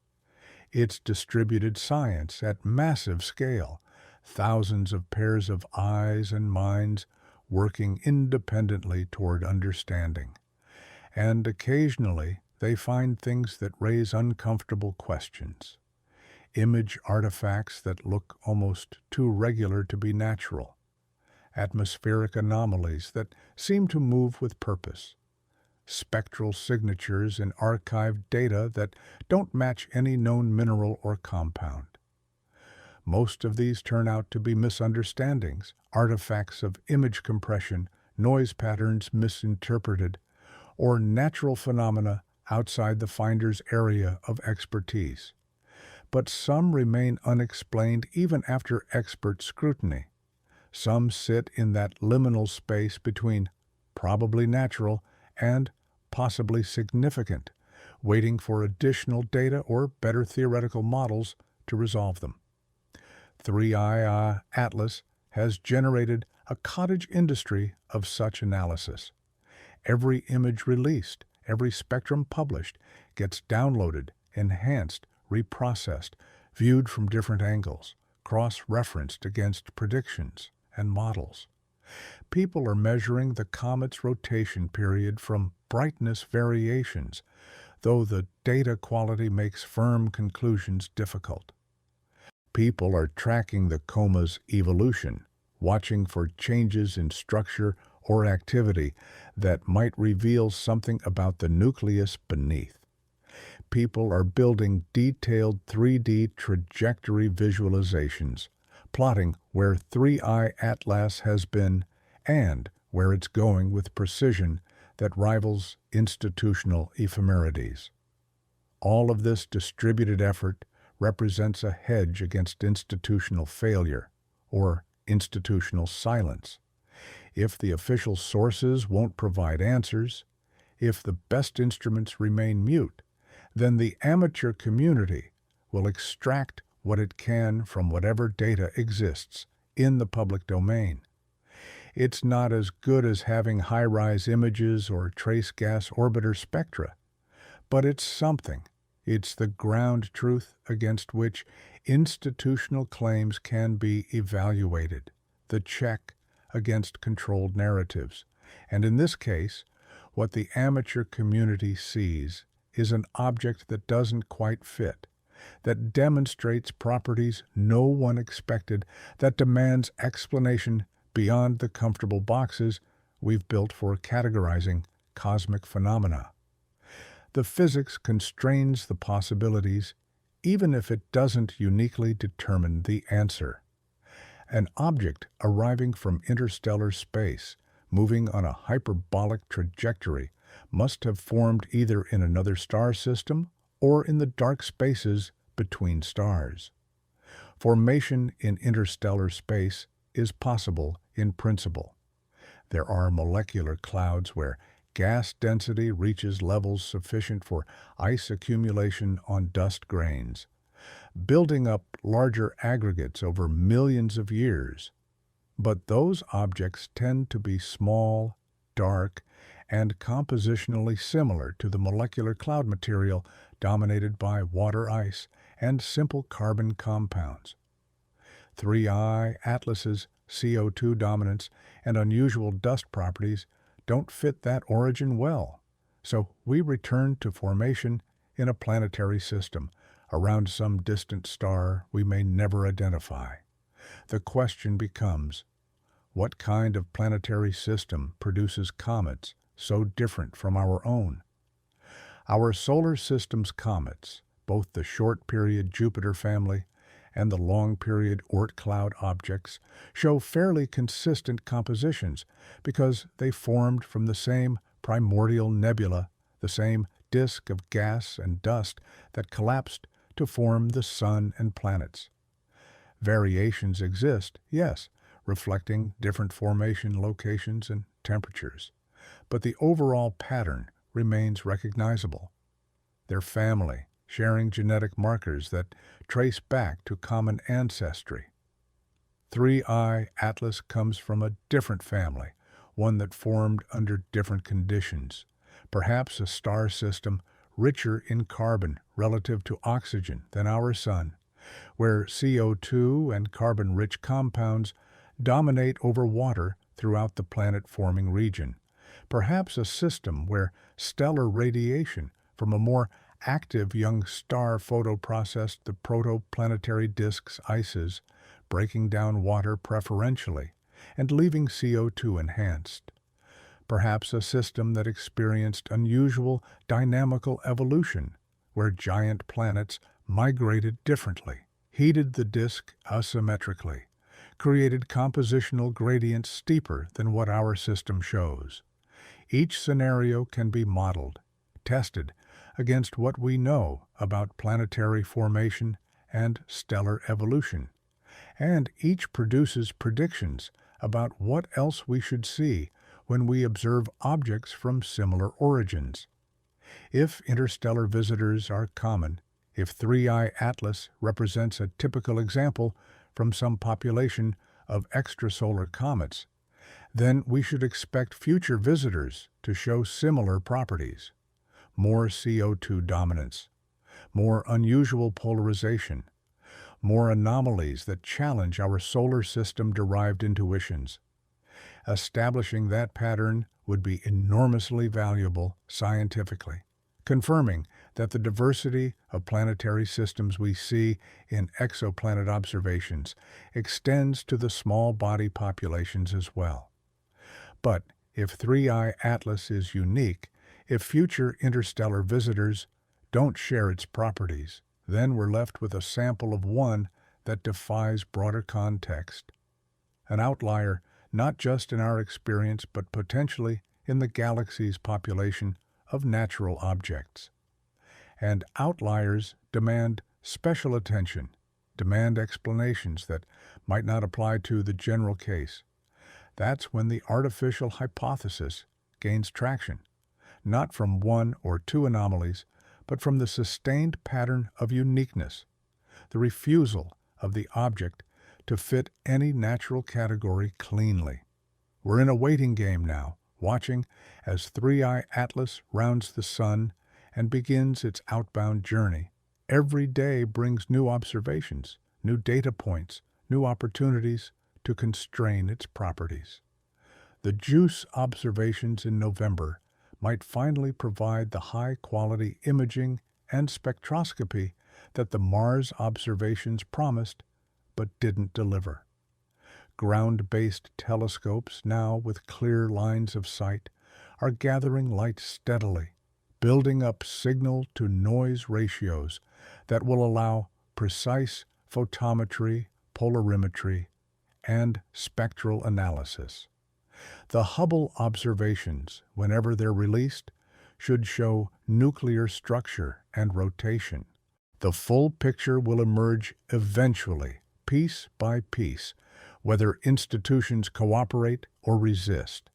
It's distributed science at massive scale, thousands of pairs of eyes and minds working independently toward understanding. And occasionally, they find things that raise uncomfortable questions. Image artifacts that look almost too regular to be natural. Atmospheric anomalies that seem to move with purpose. Spectral signatures in archived data that don't match any known mineral or compound. Most of these turn out to be misunderstandings, artifacts of image compression, noise patterns misinterpreted, or natural phenomena outside the finder's area of expertise. But some remain unexplained even after expert scrutiny. Some sit in that liminal space between probably natural and possibly significant, waiting for additional data or better theoretical models to resolve them. 3i Atlas has generated a cottage industry of such analysis. Every image released, every spectrum published, gets downloaded, enhanced, reprocessed, viewed from different angles, cross-referenced against predictions and models. People are measuring the comet's rotation period from brightness variations, though the data quality makes firm conclusions difficult. People are tracking the coma's evolution, watching for changes in structure or activity that might reveal something about the nucleus beneath. People are building detailed 3D trajectory visualizations, plotting where 3i Atlas has been and where it's going with precision that rivals institutional ephemerides. All of this distributed effort represents a hedge against institutional failure or institutional silence. If the official sources won't provide answers, if the best instruments remain mute, then the amateur community will extract what it can from whatever data exists in the public domain. It's not as good as having high-rise images or trace gas orbiter spectra, but it's something. It's the ground truth against which institutional claims can be evaluated, the check against controlled narratives. And in this case, what the amateur community sees is an object that doesn't quite fit, that demonstrates properties no one expected, that demands explanation beyond the comfortable boxes we've built for categorizing cosmic phenomena. The physics constrains the possibilities, even if it doesn't uniquely determine the answer. An object arriving from interstellar space, moving on a hyperbolic trajectory, must have formed either in another star system or in the dark spaces between stars. Formation in interstellar space is possible in principle. There are molecular clouds where gas density reaches levels sufficient for ice accumulation on dust grains, building up larger aggregates over millions of years. But those objects tend to be small, dark, and compositionally similar to the molecular cloud material dominated by water ice and simple carbon compounds. 3i Atlas's CO2 dominance and unusual dust properties don't fit that origin well, so we return to formation in a planetary system around some distant star we may never identify. The question becomes, what kind of planetary system produces comets so different from our own? Our solar system's comets, both the short-period Jupiter family and the long-period Oort cloud objects, show fairly consistent compositions because they formed from the same primordial nebula, the same disk of gas and dust that collapsed to form the sun and planets. Variations exist, yes, reflecting different formation locations and temperatures. but the overall pattern remains recognizable. Their family, sharing genetic markers that trace back to common ancestry. 3I Atlas comes from a different family, one that formed under different conditions, perhaps a star system richer in carbon relative to oxygen than our Sun, where CO2 and carbon-rich compounds dominate over water throughout the planet-forming region, perhaps a system where stellar radiation from a more active young star photoprocessed the protoplanetary disk's ices, breaking down water preferentially and leaving CO2 enhanced. Perhaps a system that experienced unusual dynamical evolution, where giant planets migrated differently, heated the disk asymmetrically, created compositional gradients steeper than what our system shows. Each scenario can be modeled, tested against what we know about planetary formation and stellar evolution, and each produces predictions about what else we should see when we observe objects from similar origins. If interstellar visitors are common, if 3I Atlas represents a typical example from some population of extrasolar comets, then we should expect future visitors to show similar properties. More CO2 dominance, more unusual polarization, more anomalies that challenge our solar system-derived intuitions. Establishing that pattern would be enormously valuable scientifically, confirming that the diversity of planetary systems we see in exoplanet observations extends to the small body populations as well. But if 3I Atlas is unique, if future interstellar visitors don't share its properties, then we're left with a sample of one that defies broader context. An outlier not just in our experience but potentially in the galaxy's population of natural objects. And outliers demand special attention, demand explanations that might not apply to the general case. That's when the artificial hypothesis gains traction, not from one or two anomalies, but from the sustained pattern of uniqueness, the refusal of the object to fit any natural category cleanly. We're in a waiting game now, watching as 3I Atlas rounds the Sun and begins its outbound journey. Every day brings new observations, new data points, new opportunities to constrain its properties. The JUICE observations in November might finally provide the high-quality imaging and spectroscopy that the Mars observations promised but didn't deliver. Ground-based telescopes, now with clear lines of sight, are gathering light steadily, building up signal-to-noise ratios that will allow precise photometry, polarimetry, and spectral analysis. The Hubble observations, whenever they're released, should show nuclear structure and rotation. The full picture will emerge eventually, piece by piece, whether institutions cooperate or resist.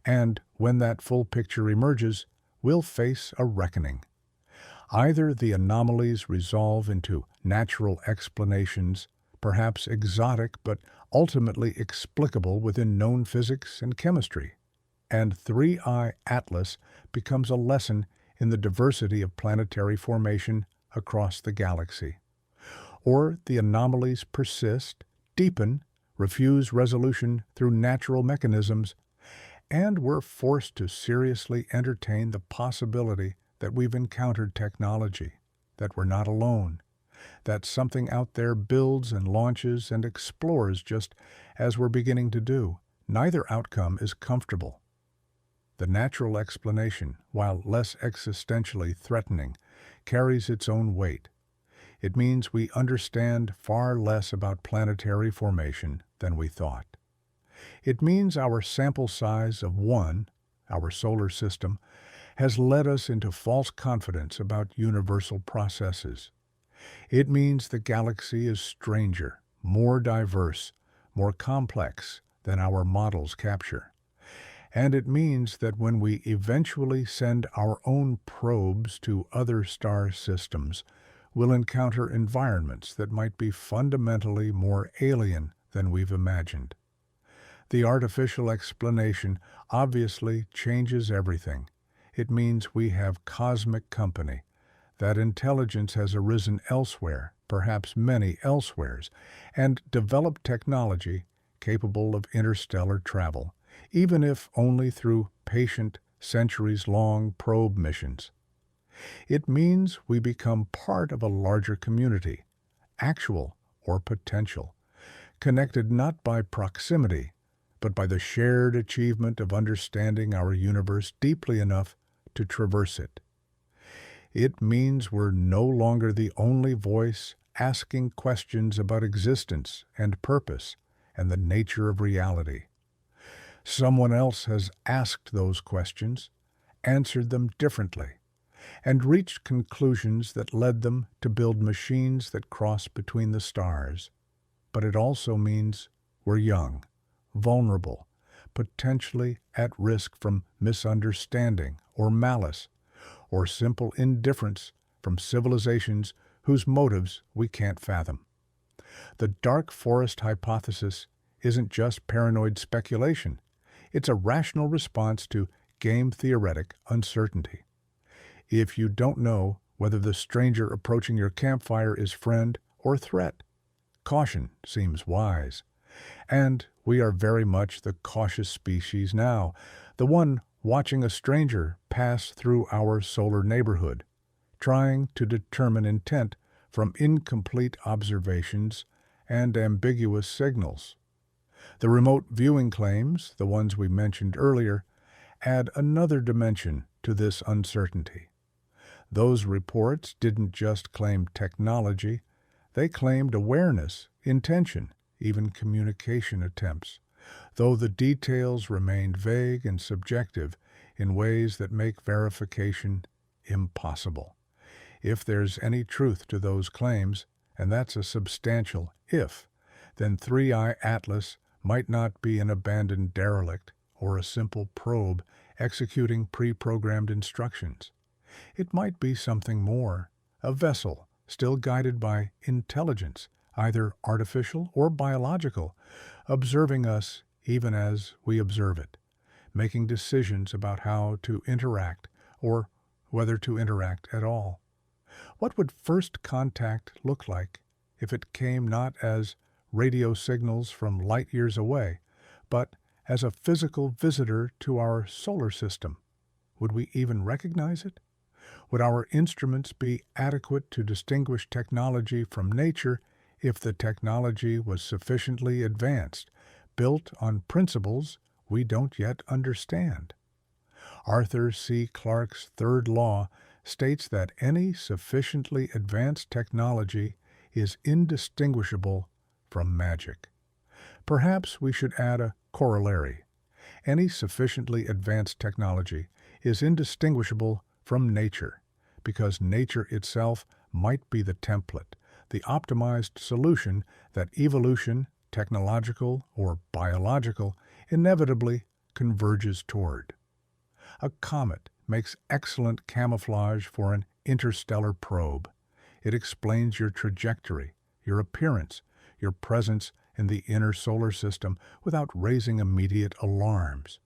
And when that full picture emerges, we'll face a reckoning. Either the anomalies resolve into natural explanations, perhaps exotic but ultimately explicable within known physics and chemistry, and 3I Atlas becomes a lesson in the diversity of planetary formation across the galaxy. Or the anomalies persist, deepen, refuse resolution through natural mechanisms, and we're forced to seriously entertain the possibility that we've encountered technology, that we're not alone, that something out there builds and launches and explores just as we're beginning to do. Neither outcome is comfortable. The natural explanation, while less existentially threatening, carries its own weight. It means we understand far less about planetary formation than we thought. It means our sample size of one, our solar system, has led us into false confidence about universal processes. It means the galaxy is stranger, more diverse, more complex than our models capture. And it means that when we eventually send our own probes to other star systems, we'll encounter environments that might be fundamentally more alien than we've imagined. The artificial explanation obviously changes everything. It means we have cosmic company, that intelligence has arisen elsewhere, perhaps many elsewheres, and developed technology capable of interstellar travel, even if only through patient, centuries-long probe missions. It means we become part of a larger community, actual or potential, connected not by proximity, but by the shared achievement of understanding our universe deeply enough to traverse it. It means we're no longer the only voice asking questions about existence and purpose and the nature of reality. Someone else has asked those questions, answered them differently, and reached conclusions that led them to build machines that cross between the stars. But it also means we're young, vulnerable, potentially at risk from misunderstanding or malice, or simple indifference from civilizations whose motives we can't fathom. The dark forest hypothesis isn't just paranoid speculation. It's a rational response to game-theoretic uncertainty. If you don't know whether the stranger approaching your campfire is friend or threat, caution seems wise. And we are very much the cautious species now, the one watching a stranger pass through our solar neighborhood, trying to determine intent from incomplete observations and ambiguous signals. The remote viewing claims, the ones we mentioned earlier, add another dimension to this uncertainty. Those reports didn't just claim technology, they claimed awareness, intention, even communication attempts, though the details remained vague and subjective in ways that make verification impossible. If there's any truth to those claims, and that's a substantial if, then 3i Atlas might not be an abandoned derelict or a simple probe executing pre-programmed instructions. It might be something more, a vessel still guided by intelligence, either artificial or biological, observing us even as we observe it, making decisions about how to interact or whether to interact at all. What would first contact look like if it came not as radio signals from light years away, but as a physical visitor to our solar system? Would we even recognize it? Would our instruments be adequate to distinguish technology from nature if the technology was sufficiently advanced, built on principles we don't yet understand? Arthur C. Clarke's third law states that any sufficiently advanced technology is indistinguishable from magic. Perhaps we should add a corollary. Any sufficiently advanced technology is indistinguishable from nature, because nature itself might be the template, the optimized solution that evolution, technological or biological, inevitably converges toward. A comet makes excellent camouflage for an interstellar probe. It explains your trajectory, your appearance, your presence in the inner solar system without raising immediate alarms.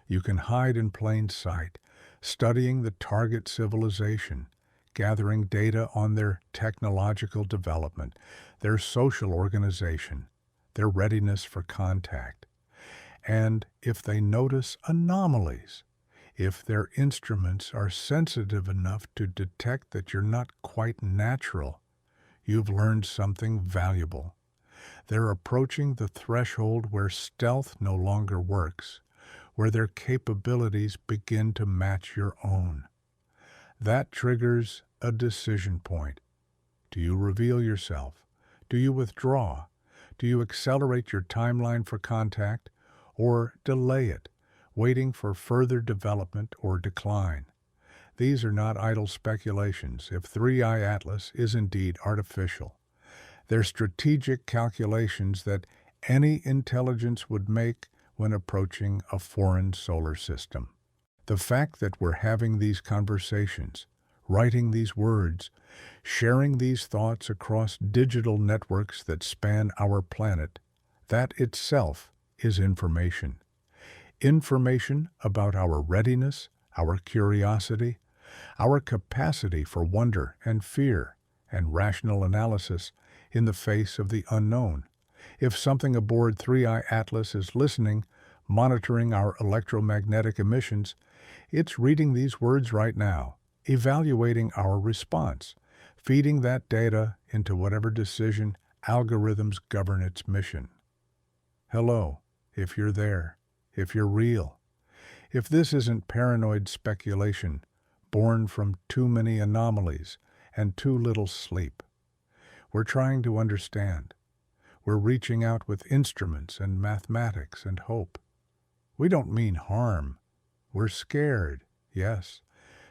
You can hide in plain sight, studying the target civilization, gathering data on their technological development, their social organization, their readiness for contact. And if they notice anomalies, if their instruments are sensitive enough to detect that you're not quite natural, you've learned something valuable. They're approaching the threshold where stealth no longer works, where their capabilities begin to match your own. That triggers a decision point. Do you reveal yourself? Do you withdraw? Do you accelerate your timeline for contact, or delay it, waiting for further development or decline? These are not idle speculations if 3i Atlas is indeed artificial. They're strategic calculations that any intelligence would make when approaching a foreign solar system. The fact that we're having these conversations, writing these words, sharing these thoughts across digital networks that span our planet, that itself is information. Information about our readiness, our curiosity, our capacity for wonder and fear and rational analysis in the face of the unknown. If something aboard 3i Atlas is listening, monitoring our electromagnetic emissions, it's reading these words right now, evaluating our response, feeding that data into whatever decision algorithms govern its mission. Hello, if you're there, if you're real. If this isn't paranoid speculation, born from too many anomalies and too little sleep. We're trying to understand. We're reaching out with instruments and mathematics and hope. We don't mean harm. We're scared, yes,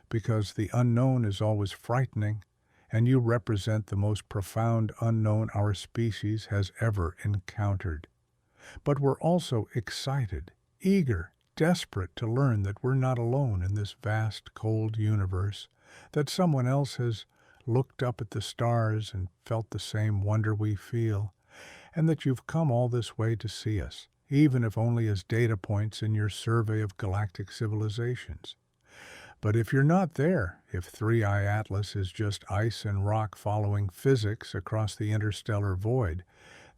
because the unknown is always frightening, and you represent the most profound unknown our species has ever encountered. But we're also excited, eager, desperate to learn that we're not alone in this vast, cold universe, that someone else has looked up at the stars and felt the same wonder we feel, and that you've come all this way to see us, even if only as data points in your survey of galactic civilizations. But if you're not there, if 3i Atlas is just ice and rock following physics across the interstellar void,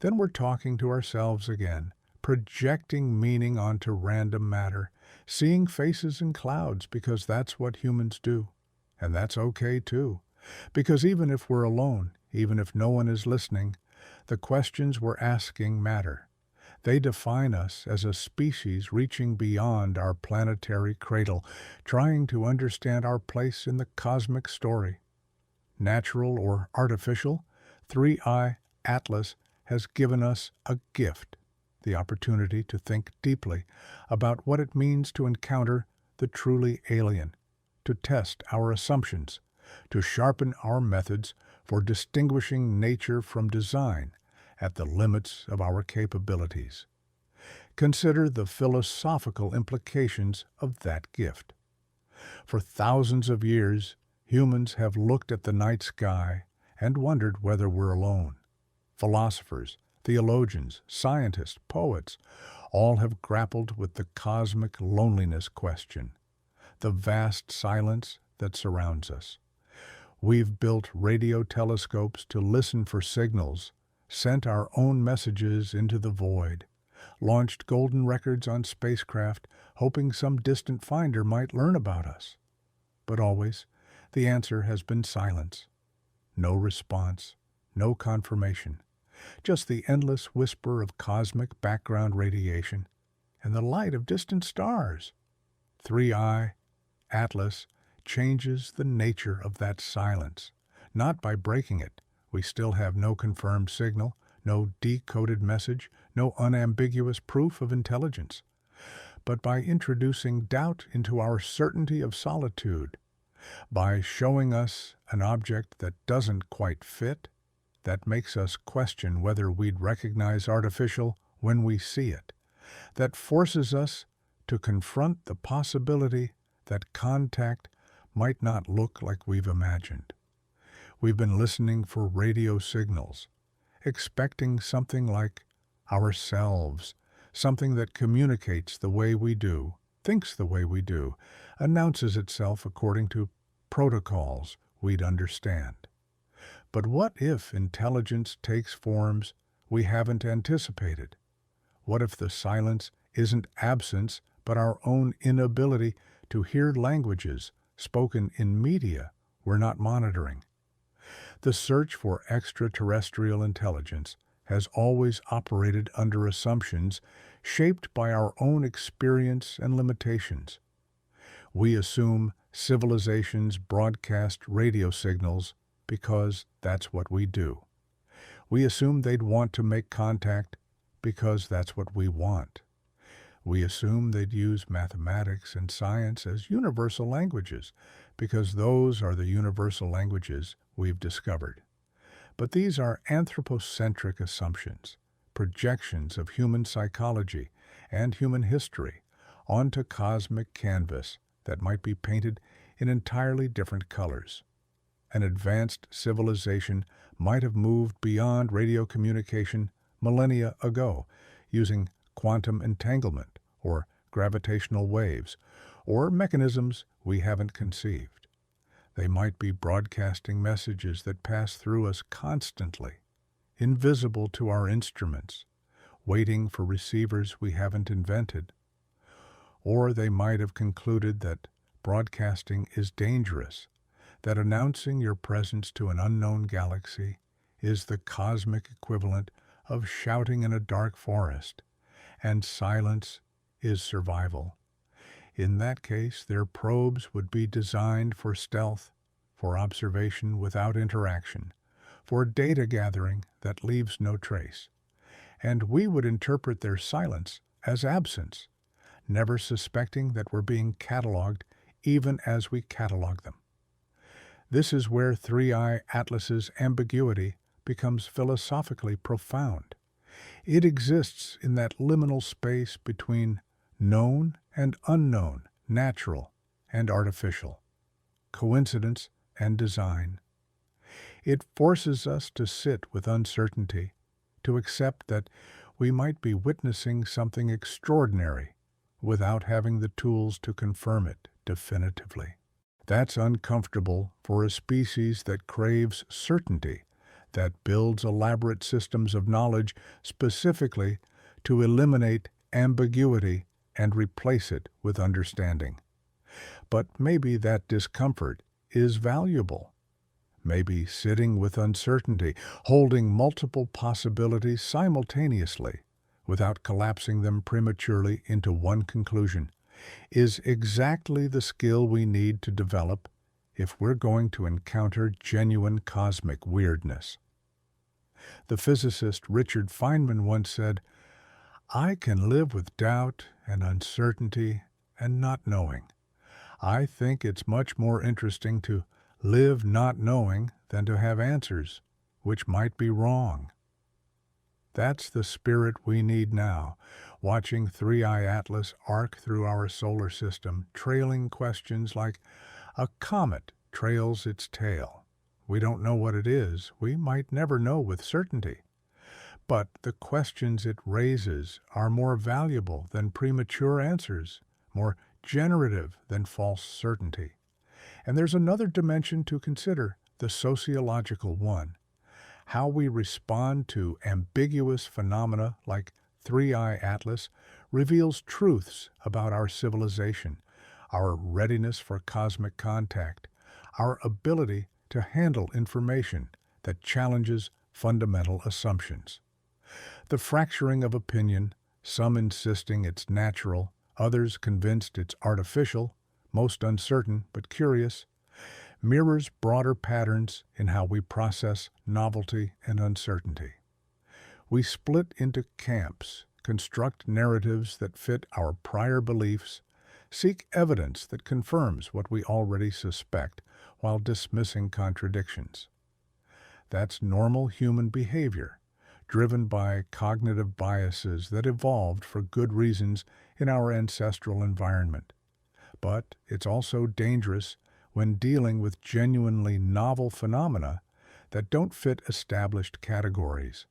then we're talking to ourselves again, projecting meaning onto random matter, seeing faces in clouds because that's what humans do. And that's okay too, because even if we're alone, even if no one is listening, the questions we're asking matter. They define us as a species reaching beyond our planetary cradle, trying to understand our place in the cosmic story. Natural or artificial, 3i Atlas has given us a gift, the opportunity to think deeply about what it means to encounter the truly alien, to test our assumptions, to sharpen our methods for distinguishing nature from design at the limits of our capabilities. Consider the philosophical implications of that gift. For thousands of years, humans have looked at the night sky and wondered whether we're alone. Philosophers, theologians, scientists, poets, all have grappled with the cosmic loneliness question, the vast silence that surrounds us. We've built radio telescopes to listen for signals, sent our own messages into the void, launched golden records on spacecraft, hoping some distant finder might learn about us. But always, the answer has been silence. No response, no confirmation, just the endless whisper of cosmic background radiation and the light of distant stars. 3i Atlas changes the nature of that silence, not by breaking it. We still have no confirmed signal, no decoded message, no unambiguous proof of intelligence, but by introducing doubt into our certainty of solitude, by showing us an object that doesn't quite fit, that makes us question whether we'd recognize artificial when we see it, that forces us to confront the possibility that contact might not look like we've imagined. We've been listening for radio signals, expecting something like ourselves, something that communicates the way we do, thinks the way we do, announces itself according to protocols we'd understand. But what if intelligence takes forms we haven't anticipated? What if the silence isn't absence, but our own inability to hear languages spoken in media we're not monitoring? The search for extraterrestrial intelligence has always operated under assumptions shaped by our own experience and limitations. We assume civilizations broadcast radio signals because that's what we do. We assume they'd want to make contact because that's what we want. We assume they'd use mathematics and science as universal languages because those are the universal languages we've discovered. But these are anthropocentric assumptions, projections of human psychology and human history onto cosmic canvas that might be painted in entirely different colors. An advanced civilization might have moved beyond radio communication millennia ago, using quantum entanglement or gravitational waves, or mechanisms we haven't conceived. They might be broadcasting messages that pass through us constantly, invisible to our instruments, waiting for receivers we haven't invented. Or they might have concluded that broadcasting is dangerous, that announcing your presence to an unknown galaxy is the cosmic equivalent of shouting in a dark forest, and silence is survival. In that case, their probes would be designed for stealth, for observation without interaction, for data gathering that leaves no trace. And we would interpret their silence as absence, never suspecting that we're being cataloged even as we catalog them. This is where 3I Atlas's ambiguity becomes philosophically profound. It exists in that liminal space between known and unknown, natural and artificial, coincidence and design. It forces us to sit with uncertainty, to accept that we might be witnessing something extraordinary without having the tools to confirm it definitively. That's uncomfortable for a species that craves certainty, that builds elaborate systems of knowledge specifically to eliminate ambiguity and replace it with understanding. But maybe that discomfort is valuable. Maybe sitting with uncertainty, holding multiple possibilities simultaneously, without collapsing them prematurely into one conclusion, is exactly the skill we need to develop if we're going to encounter genuine cosmic weirdness. The physicist Richard Feynman once said, "I can live with doubt and uncertainty and not knowing. I think it's much more interesting to live not knowing than to have answers, which might be wrong." That's the spirit we need now, watching 3I Atlas arc through our solar system, trailing questions like a comet trails its tail. We don't know what it is. We might never know with certainty. But the questions it raises are more valuable than premature answers, more generative than false certainty. And there's another dimension to consider, the sociological one. How we respond to ambiguous phenomena like 3I Atlas reveals truths about our civilization, our readiness for cosmic contact, our ability to handle information that challenges fundamental assumptions. The fracturing of opinion, some insisting it's natural, others convinced it's artificial, most uncertain but curious, mirrors broader patterns in how we process novelty and uncertainty. We split into camps, construct narratives that fit our prior beliefs, seek evidence that confirms what we already suspect while dismissing contradictions. That's normal human behavior, driven by cognitive biases that evolved for good reasons in our ancestral environment. But it's also dangerous when dealing with genuinely novel phenomena that don't fit established categories.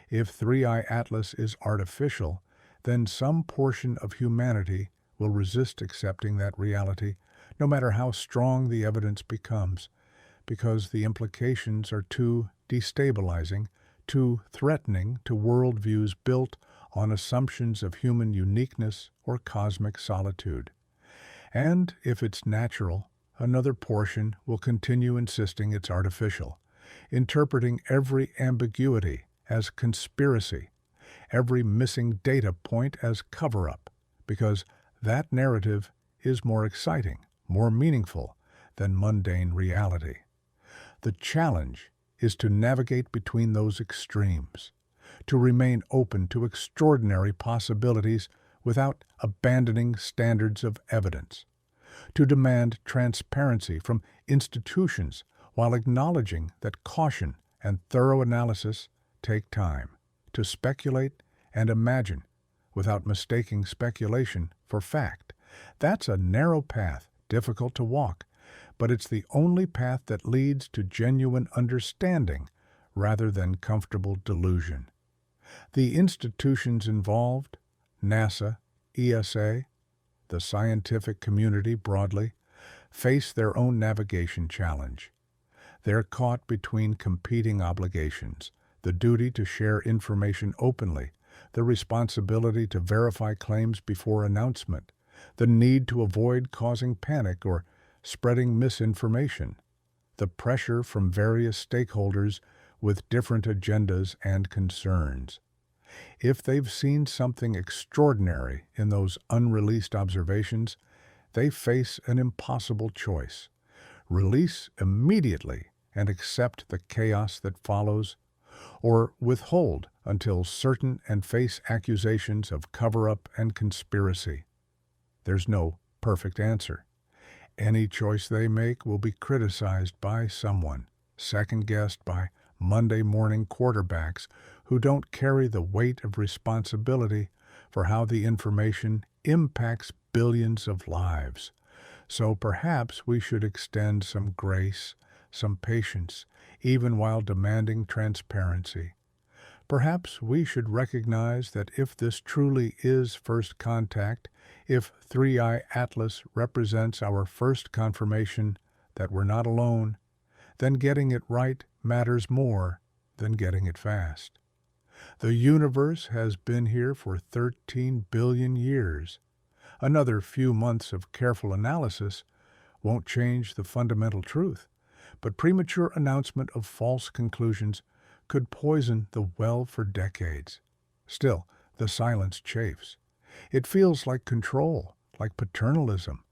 If 3I Atlas is artificial, then some portion of humanity will resist accepting that reality, no matter how strong the evidence becomes, because the implications are too destabilizing, too threatening to worldviews built on assumptions of human uniqueness or cosmic solitude. And if it's natural, another portion will continue insisting it's artificial, interpreting every ambiguity as conspiracy, every missing data point as cover-up, because that narrative is more exciting, more meaningful than mundane reality. The challenge is to navigate between those extremes, to remain open to extraordinary possibilities without abandoning standards of evidence, to demand transparency from institutions while acknowledging that caution and thorough analysis take time, to speculate and imagine without mistaking speculation for fact. That's a narrow path, difficult to walk, but it's the only path that leads to genuine understanding rather than comfortable delusion. The institutions involved, NASA, ESA, the scientific community broadly, face their own navigation challenge. They're caught between competing obligations, the duty to share information openly, the responsibility to verify claims before announcement, the need to avoid causing panic or spreading misinformation, the pressure from various stakeholders with different agendas and concerns. If they've seen something extraordinary in those unreleased observations, they face an impossible choice: release immediately and accept the chaos that follows, or withhold until certain and face accusations of cover-up and conspiracy. There's no perfect answer. Any choice they make will be criticized by someone, second-guessed by Monday morning quarterbacks who don't carry the weight of responsibility for how the information impacts billions of lives. So perhaps we should extend some grace, some patience, even while demanding transparency. Perhaps we should recognize that if this truly is first contact, if 3i Atlas represents our first confirmation that we're not alone, then getting it right matters more than getting it fast. The universe has been here for 13 billion years. Another few months of careful analysis won't change the fundamental truth, but premature announcement of false conclusions could poison the well for decades. Still, the silence chafes. It feels like control, like paternalism,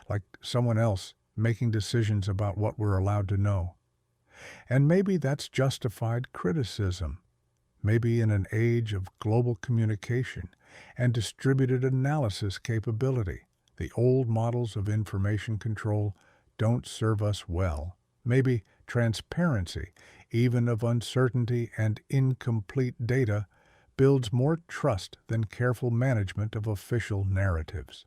like someone else making decisions about what we're allowed to know. And maybe that's justified criticism. Maybe in an age of global communication and distributed analysis capability, the old models of information control don't serve us well. Maybe transparency, even of uncertainty and incomplete data, builds more trust than careful management of official narratives.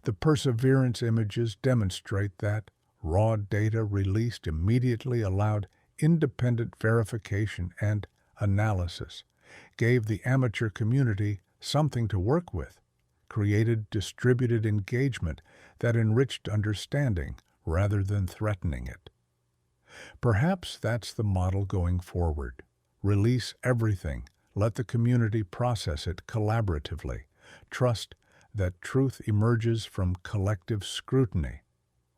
The Perseverance images demonstrate that raw data released immediately allowed independent verification and analysis, gave the amateur community something to work with, created distributed engagement that enriched understanding rather than threatening it. Perhaps that's the model going forward. Release everything, let the community process it collaboratively, trust that truth emerges from collective scrutiny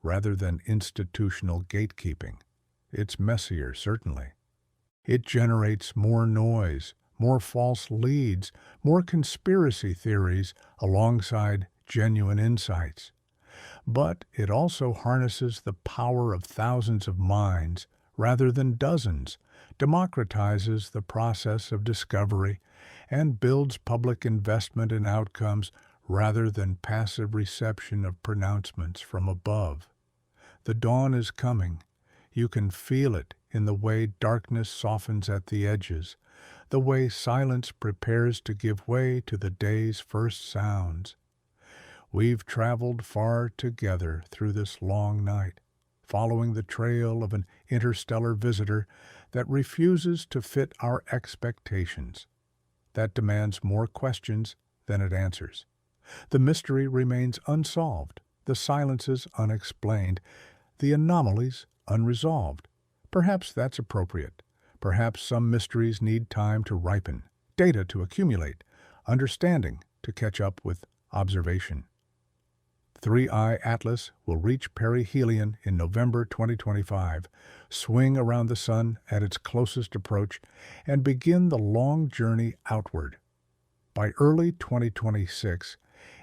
rather than institutional gatekeeping. It's messier, certainly. It generates more noise, more false leads, more conspiracy theories alongside genuine insights. But it also harnesses the power of thousands of minds rather than dozens, democratizes the process of discovery, and builds public investment in outcomes rather than passive reception of pronouncements from above. The dawn is coming. You can feel it in the way darkness softens at the edges, the way silence prepares to give way to the day's first sounds. We've traveled far together through this long night, following the trail of an interstellar visitor that refuses to fit our expectations, that demands more questions than it answers. The mystery remains unsolved, the silences unexplained, the anomalies unresolved. Perhaps that's appropriate. Perhaps some mysteries need time to ripen, data to accumulate, understanding to catch up with observation. 3i Atlas will reach perihelion in November 2025, swing around the Sun at its closest approach, and begin the long journey outward. By early 2026,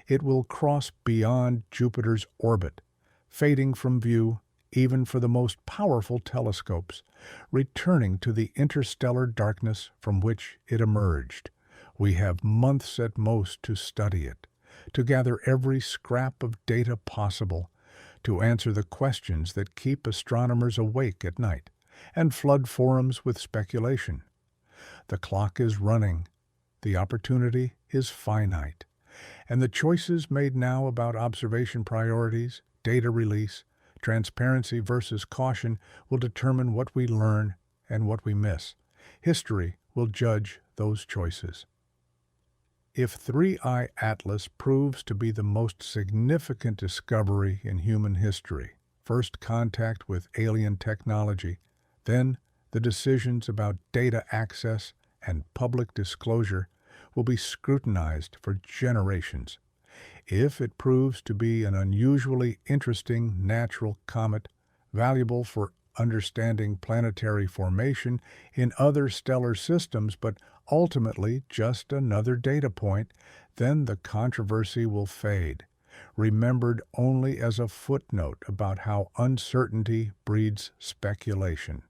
it will cross beyond Jupiter's orbit, fading from view even for the most powerful telescopes, returning to the interstellar darkness from which it emerged. We have months at most to study it, to gather every scrap of data possible, to answer the questions that keep astronomers awake at night, and flood forums with speculation. The clock is running. The opportunity is finite, and the choices made now about observation priorities, data release, transparency versus caution will determine what we learn and what we miss. History will judge those choices. If 3I Atlas proves to be the most significant discovery in human history, first contact with alien technology, then the decisions about data access and public disclosure will be scrutinized for generations. If it proves to be an unusually interesting natural comet, valuable for understanding planetary formation in other stellar systems, but ultimately just another data point, then the controversy will fade, remembered only as a footnote about how uncertainty breeds speculation.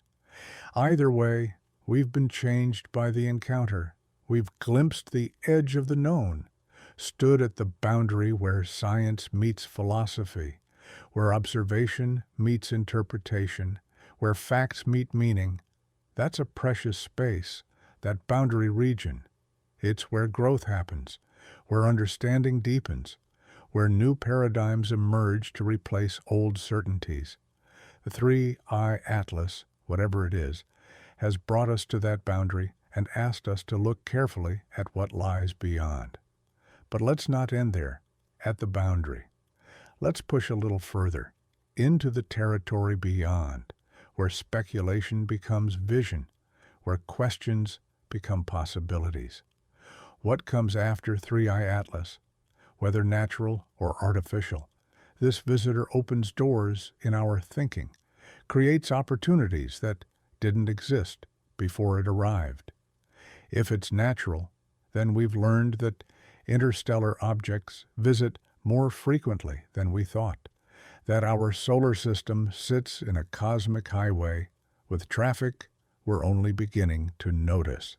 Either way, we've been changed by the encounter. We've glimpsed the edge of the known, stood at the boundary where science meets philosophy, where observation meets interpretation, where facts meet meaning. That's a precious space, that boundary region. It's where growth happens, where understanding deepens, where new paradigms emerge to replace old certainties. The 3I Atlas, whatever it is, has brought us to that boundary and asked us to look carefully at what lies beyond. But let's not end there, at the boundary. Let's push a little further, into the territory beyond, where speculation becomes vision, where questions become possibilities. What comes after 3I Atlas? Whether natural or artificial, this visitor opens doors in our thinking, creates opportunities that didn't exist before it arrived. If it's natural, then we've learned that interstellar objects visit more frequently than we thought, that our solar system sits in a cosmic highway with traffic we're only beginning to notice.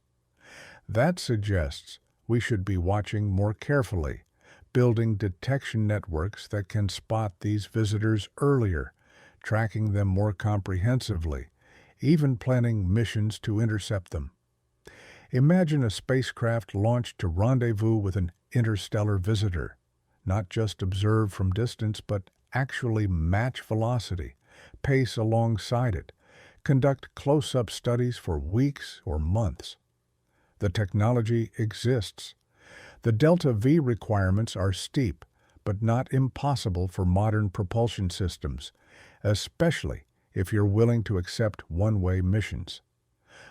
That suggests we should be watching more carefully, building detection networks that can spot these visitors earlier, tracking them more comprehensively, even planning missions to intercept them. Imagine a spacecraft launched to rendezvous with an interstellar visitor, not just observe from distance, but actually match velocity, pace alongside it, conduct close-up studies for weeks or months. The technology exists. The delta V requirements are steep, but not impossible for modern propulsion systems, especially if you're willing to accept one-way missions.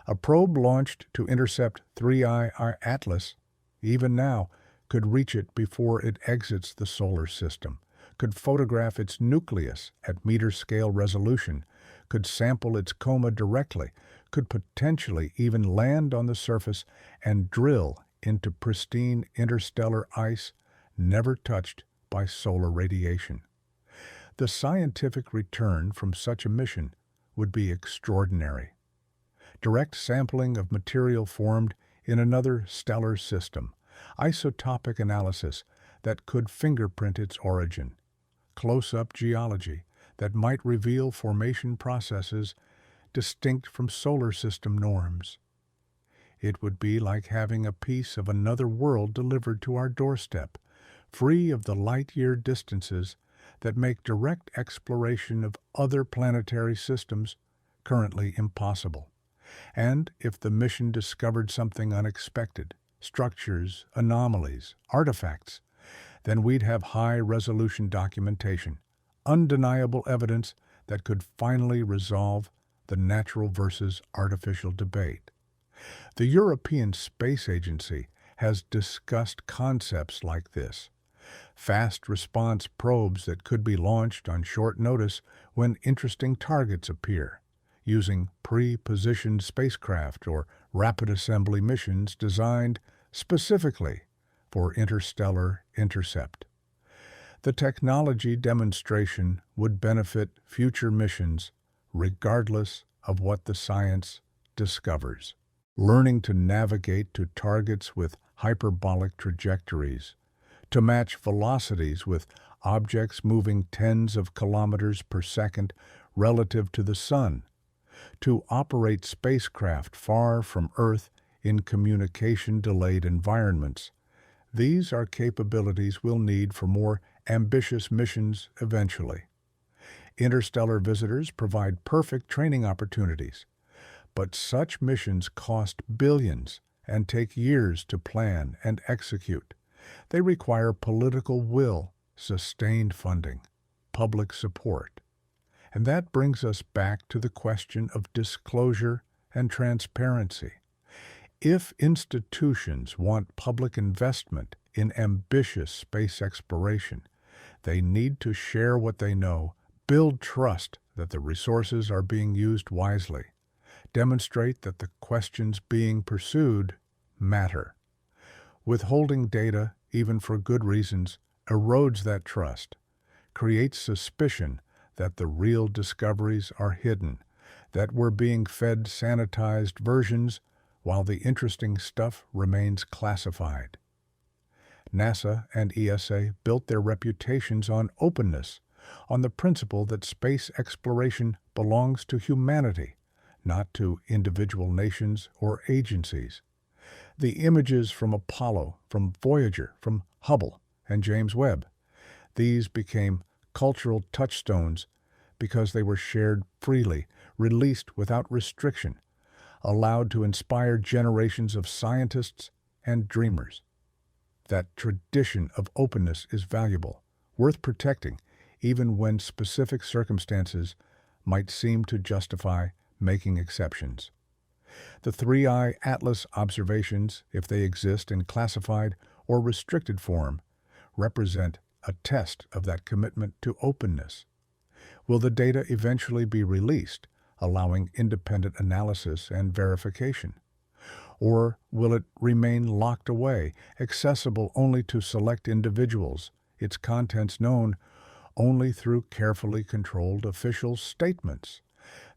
A probe launched to intercept 3I Atlas, even now, could reach it before it exits the solar system, could photograph its nucleus at meter-scale resolution, could sample its coma directly, could potentially even land on the surface and drill into pristine interstellar ice never touched by solar radiation. The scientific return from such a mission would be extraordinary. Direct sampling of material formed in another stellar system, isotopic analysis that could fingerprint its origin, close-up geology that might reveal formation processes distinct from solar system norms. It would be like having a piece of another world delivered to our doorstep, free of the light-year distances that make direct exploration of other planetary systems currently impossible. And if the mission discovered something unexpected, structures, anomalies, artifacts, then we'd have high-resolution documentation, undeniable evidence that could finally resolve the natural versus artificial debate. The European Space Agency has discussed concepts like this. Fast response probes that could be launched on short notice when interesting targets appear, using pre-positioned spacecraft or rapid assembly missions designed specifically for interstellar intercept. The technology demonstration would benefit future missions regardless of what the science discovers. Learning to navigate to targets with hyperbolic trajectories, to match velocities with objects moving tens of kilometers per second relative to the Sun, to operate spacecraft far from Earth in communication-delayed environments. These are capabilities we'll need for more ambitious missions eventually. Interstellar visitors provide perfect training opportunities, but such missions cost billions and take years to plan and execute. They require political will, sustained funding, public support. And that brings us back to the question of disclosure and transparency. If institutions want public investment in ambitious space exploration, they need to share what they know, build trust that the resources are being used wisely, demonstrate that the questions being pursued matter. Withholding data, even for good reasons, erodes that trust, creates suspicion that the real discoveries are hidden, that we're being fed sanitized versions while the interesting stuff remains classified. NASA and ESA built their reputations on openness, on the principle that space exploration belongs to humanity, not to individual nations or agencies. The images from Apollo, from Voyager, from Hubble, and James Webb, these became cultural touchstones because they were shared freely, released without restriction, allowed to inspire generations of scientists and dreamers. That tradition of openness is valuable, worth protecting, even when specific circumstances might seem to justify making exceptions. The 3I Atlas observations, if they exist in classified or restricted form, represent a test of that commitment to openness. Will the data eventually be released, allowing independent analysis and verification? Or will it remain locked away, accessible only to select individuals, its contents known only through carefully controlled official statements?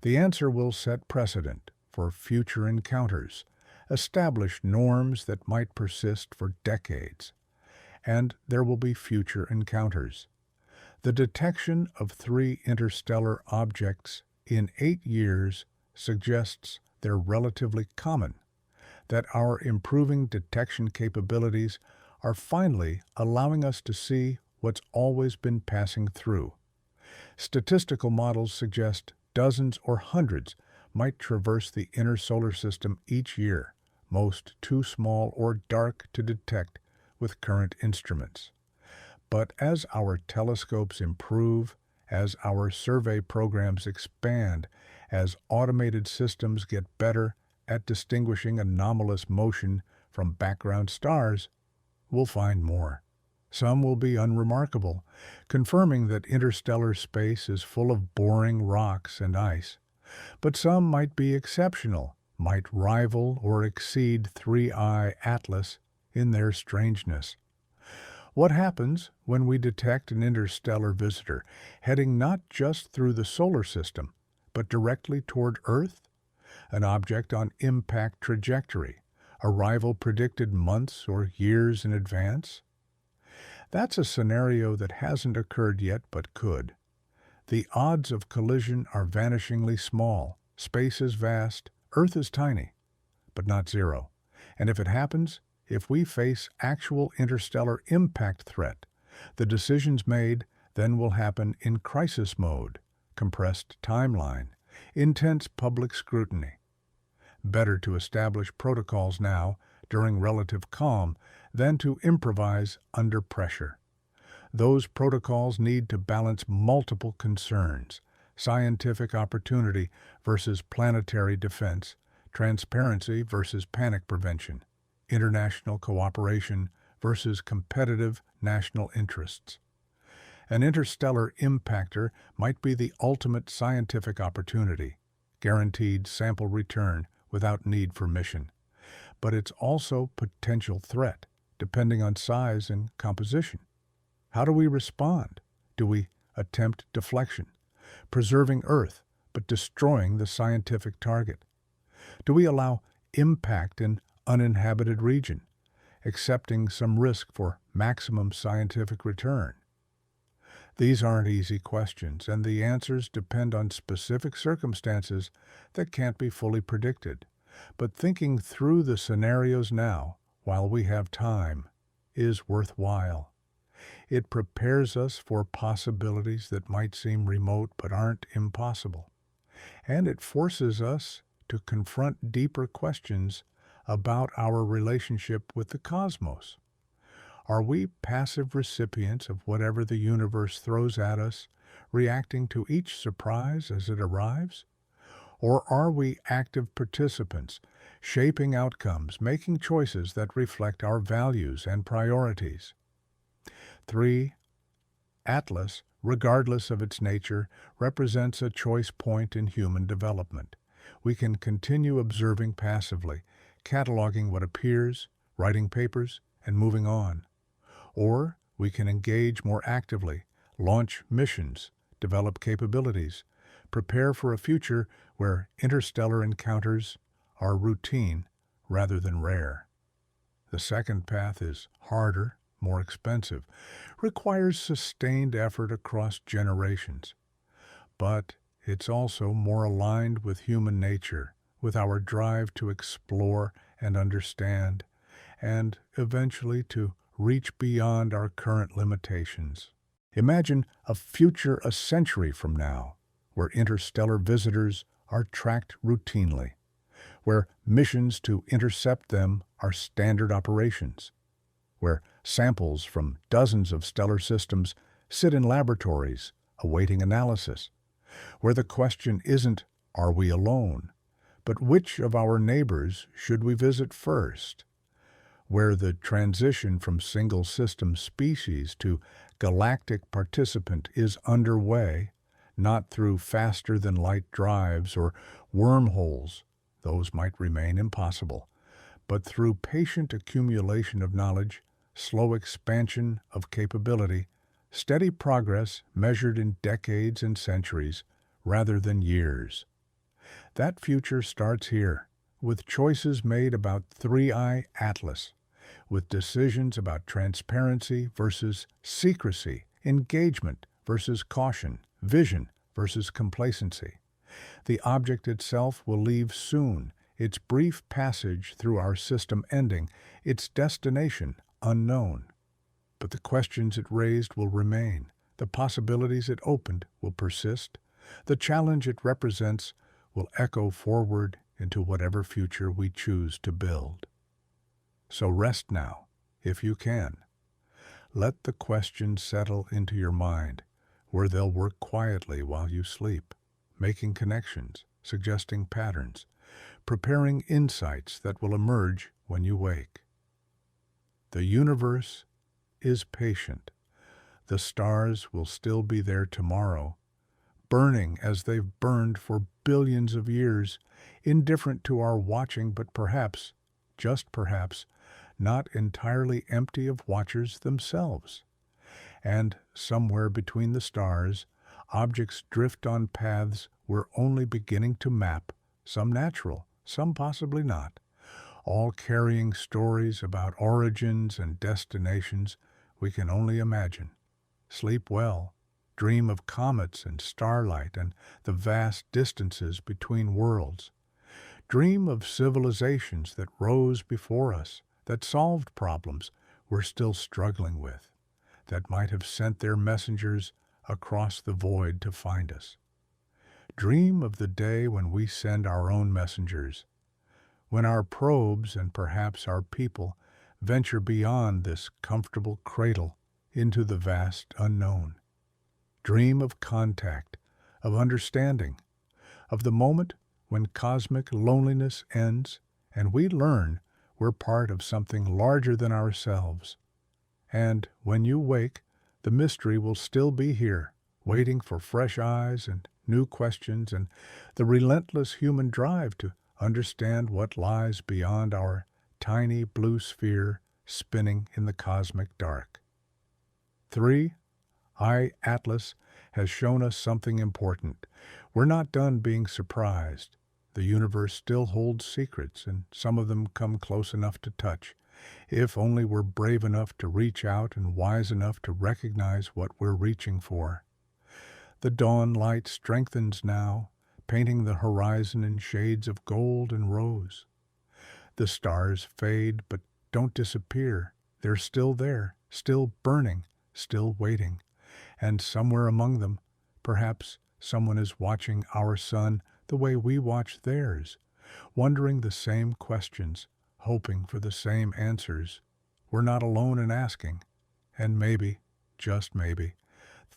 The answer will set precedent for future encounters, establish norms that might persist for decades, and there will be future encounters. The detection of 3 interstellar objects in 8 years suggests they're relatively common, that our improving detection capabilities are finally allowing us to see what's always been passing through. Statistical models suggest dozens or hundreds might traverse the inner solar system each year, most too small or dark to detect with current instruments. But as our telescopes improve, as our survey programs expand, as automated systems get better at distinguishing anomalous motion from background stars, we'll find more. Some will be unremarkable, confirming that interstellar space is full of boring rocks and ice. But some might be exceptional, might rival or exceed 3I Atlas in their strangeness. What happens when we detect an interstellar visitor heading not just through the solar system, but directly toward Earth? An object on impact trajectory, arrival predicted months or years in advance? That's a scenario that hasn't occurred yet but could. The odds of collision are vanishingly small. Space is vast, Earth is tiny, but not zero. And if it happens, if we face actual interstellar impact threat, the decisions made then will happen in crisis mode, compressed timeline, intense public scrutiny. Better to establish protocols now, during relative calm, than to improvise under pressure. Those protocols need to balance multiple concerns: scientific opportunity versus planetary defense, transparency versus panic prevention, international cooperation versus competitive national interests. An interstellar impactor might be the ultimate scientific opportunity, guaranteed sample return without need for mission. But it's also potential threat, depending on size and composition. How do we respond? Do we attempt deflection, preserving Earth but destroying the scientific target? Do we allow impact in uninhabited region, accepting some risk for maximum scientific return? These aren't easy questions, and the answers depend on specific circumstances that can't be fully predicted. But thinking through the scenarios now, while we have time, is worthwhile. It prepares us for possibilities that might seem remote but aren't impossible. And it forces us to confront deeper questions about our relationship with the cosmos. Are we passive recipients of whatever the universe throws at us, reacting to each surprise as it arrives? Or are we active participants, shaping outcomes, making choices that reflect our values and priorities? 3. Atlas, regardless of its nature, represents a choice point in human development. We can continue observing passively, cataloging what appears, writing papers, and moving on. Or we can engage more actively, launch missions, develop capabilities, prepare for a future where interstellar encounters are routine rather than rare. The second path is harder, more expensive, requires sustained effort across generations. But it's also more aligned with human nature, with our drive to explore and understand, and eventually to reach beyond our current limitations. Imagine a future a century from now, where interstellar visitors are tracked routinely, where missions to intercept them are standard operations, where samples from dozens of stellar systems sit in laboratories awaiting analysis, where the question isn't, are we alone, but which of our neighbors should we visit first? Where the transition from single system species to galactic participant is underway, not through faster-than-light drives or wormholes, those might remain impossible, but through patient accumulation of knowledge, slow expansion of capability, steady progress measured in decades and centuries rather than years. That future starts here, with choices made about 3i Atlas, with decisions about transparency versus secrecy, engagement versus caution, vision versus complacency. The object itself will leave soon, its brief passage through our system ending, its destination unknown. But the questions it raised will remain, the possibilities it opened will persist, the challenge it represents will echo forward into whatever future we choose to build. So rest now, if you can. Let the questions settle into your mind, where they'll work quietly while you sleep, making connections, suggesting patterns, preparing insights that will emerge when you wake. The universe is patient. The stars will still be there tomorrow, burning as they've burned for billions of years, indifferent to our watching, but perhaps, just perhaps, not entirely empty of watchers themselves. And somewhere between the stars, objects drift on paths we're only beginning to map, some natural, some possibly not, all carrying stories about origins and destinations we can only imagine. Sleep well, dream of comets and starlight and the vast distances between worlds. Dream of civilizations that rose before us, that solved problems we're still struggling with, that might have sent their messengers across the void to find us. Dream of the day when we send our own messengers, when our probes and perhaps our people venture beyond this comfortable cradle into the vast unknown. Dream of contact, of understanding, of the moment when cosmic loneliness ends and we learn we're part of something larger than ourselves. And when you wake, the mystery will still be here, waiting for fresh eyes and new questions and the relentless human drive to understand what lies beyond our tiny blue sphere spinning in the cosmic dark. 3i Atlas has shown us something important. We're not done being surprised. The universe still holds secrets, and some of them come close enough to touch, if only we're brave enough to reach out and wise enough to recognize what we're reaching for. The dawn light strengthens now, painting the horizon in shades of gold and rose. The stars fade but don't disappear. They're still there, still burning, still waiting. And somewhere among them, perhaps someone is watching our sun the way we watch theirs, wondering the same questions, hoping for the same answers. We're not alone in asking. And maybe, just maybe,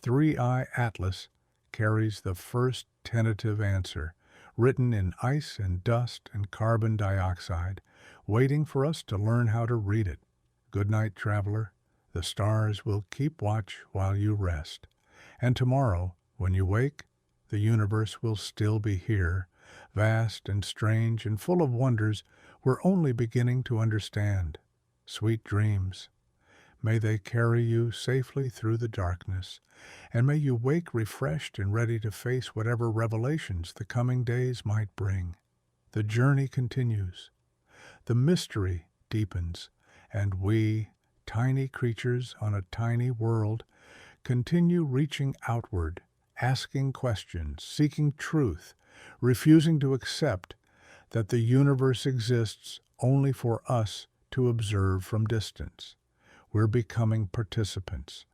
3I Atlas carries the first tentative answer, written in ice and dust and carbon dioxide, waiting for us to learn how to read it. Good night, traveler. The stars will keep watch while you rest. And tomorrow, when you wake, the universe will still be here, vast and strange and full of wonders we're only beginning to understand. Sweet dreams. May they carry you safely through the darkness, and may you wake refreshed and ready to face whatever revelations the coming days might bring. The journey continues. The mystery deepens, and we, tiny creatures on a tiny world, continue reaching outward, asking questions, seeking truth, refusing to accept that the universe exists only for us to observe from distance. We're becoming participants,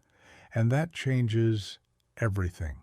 and that changes everything.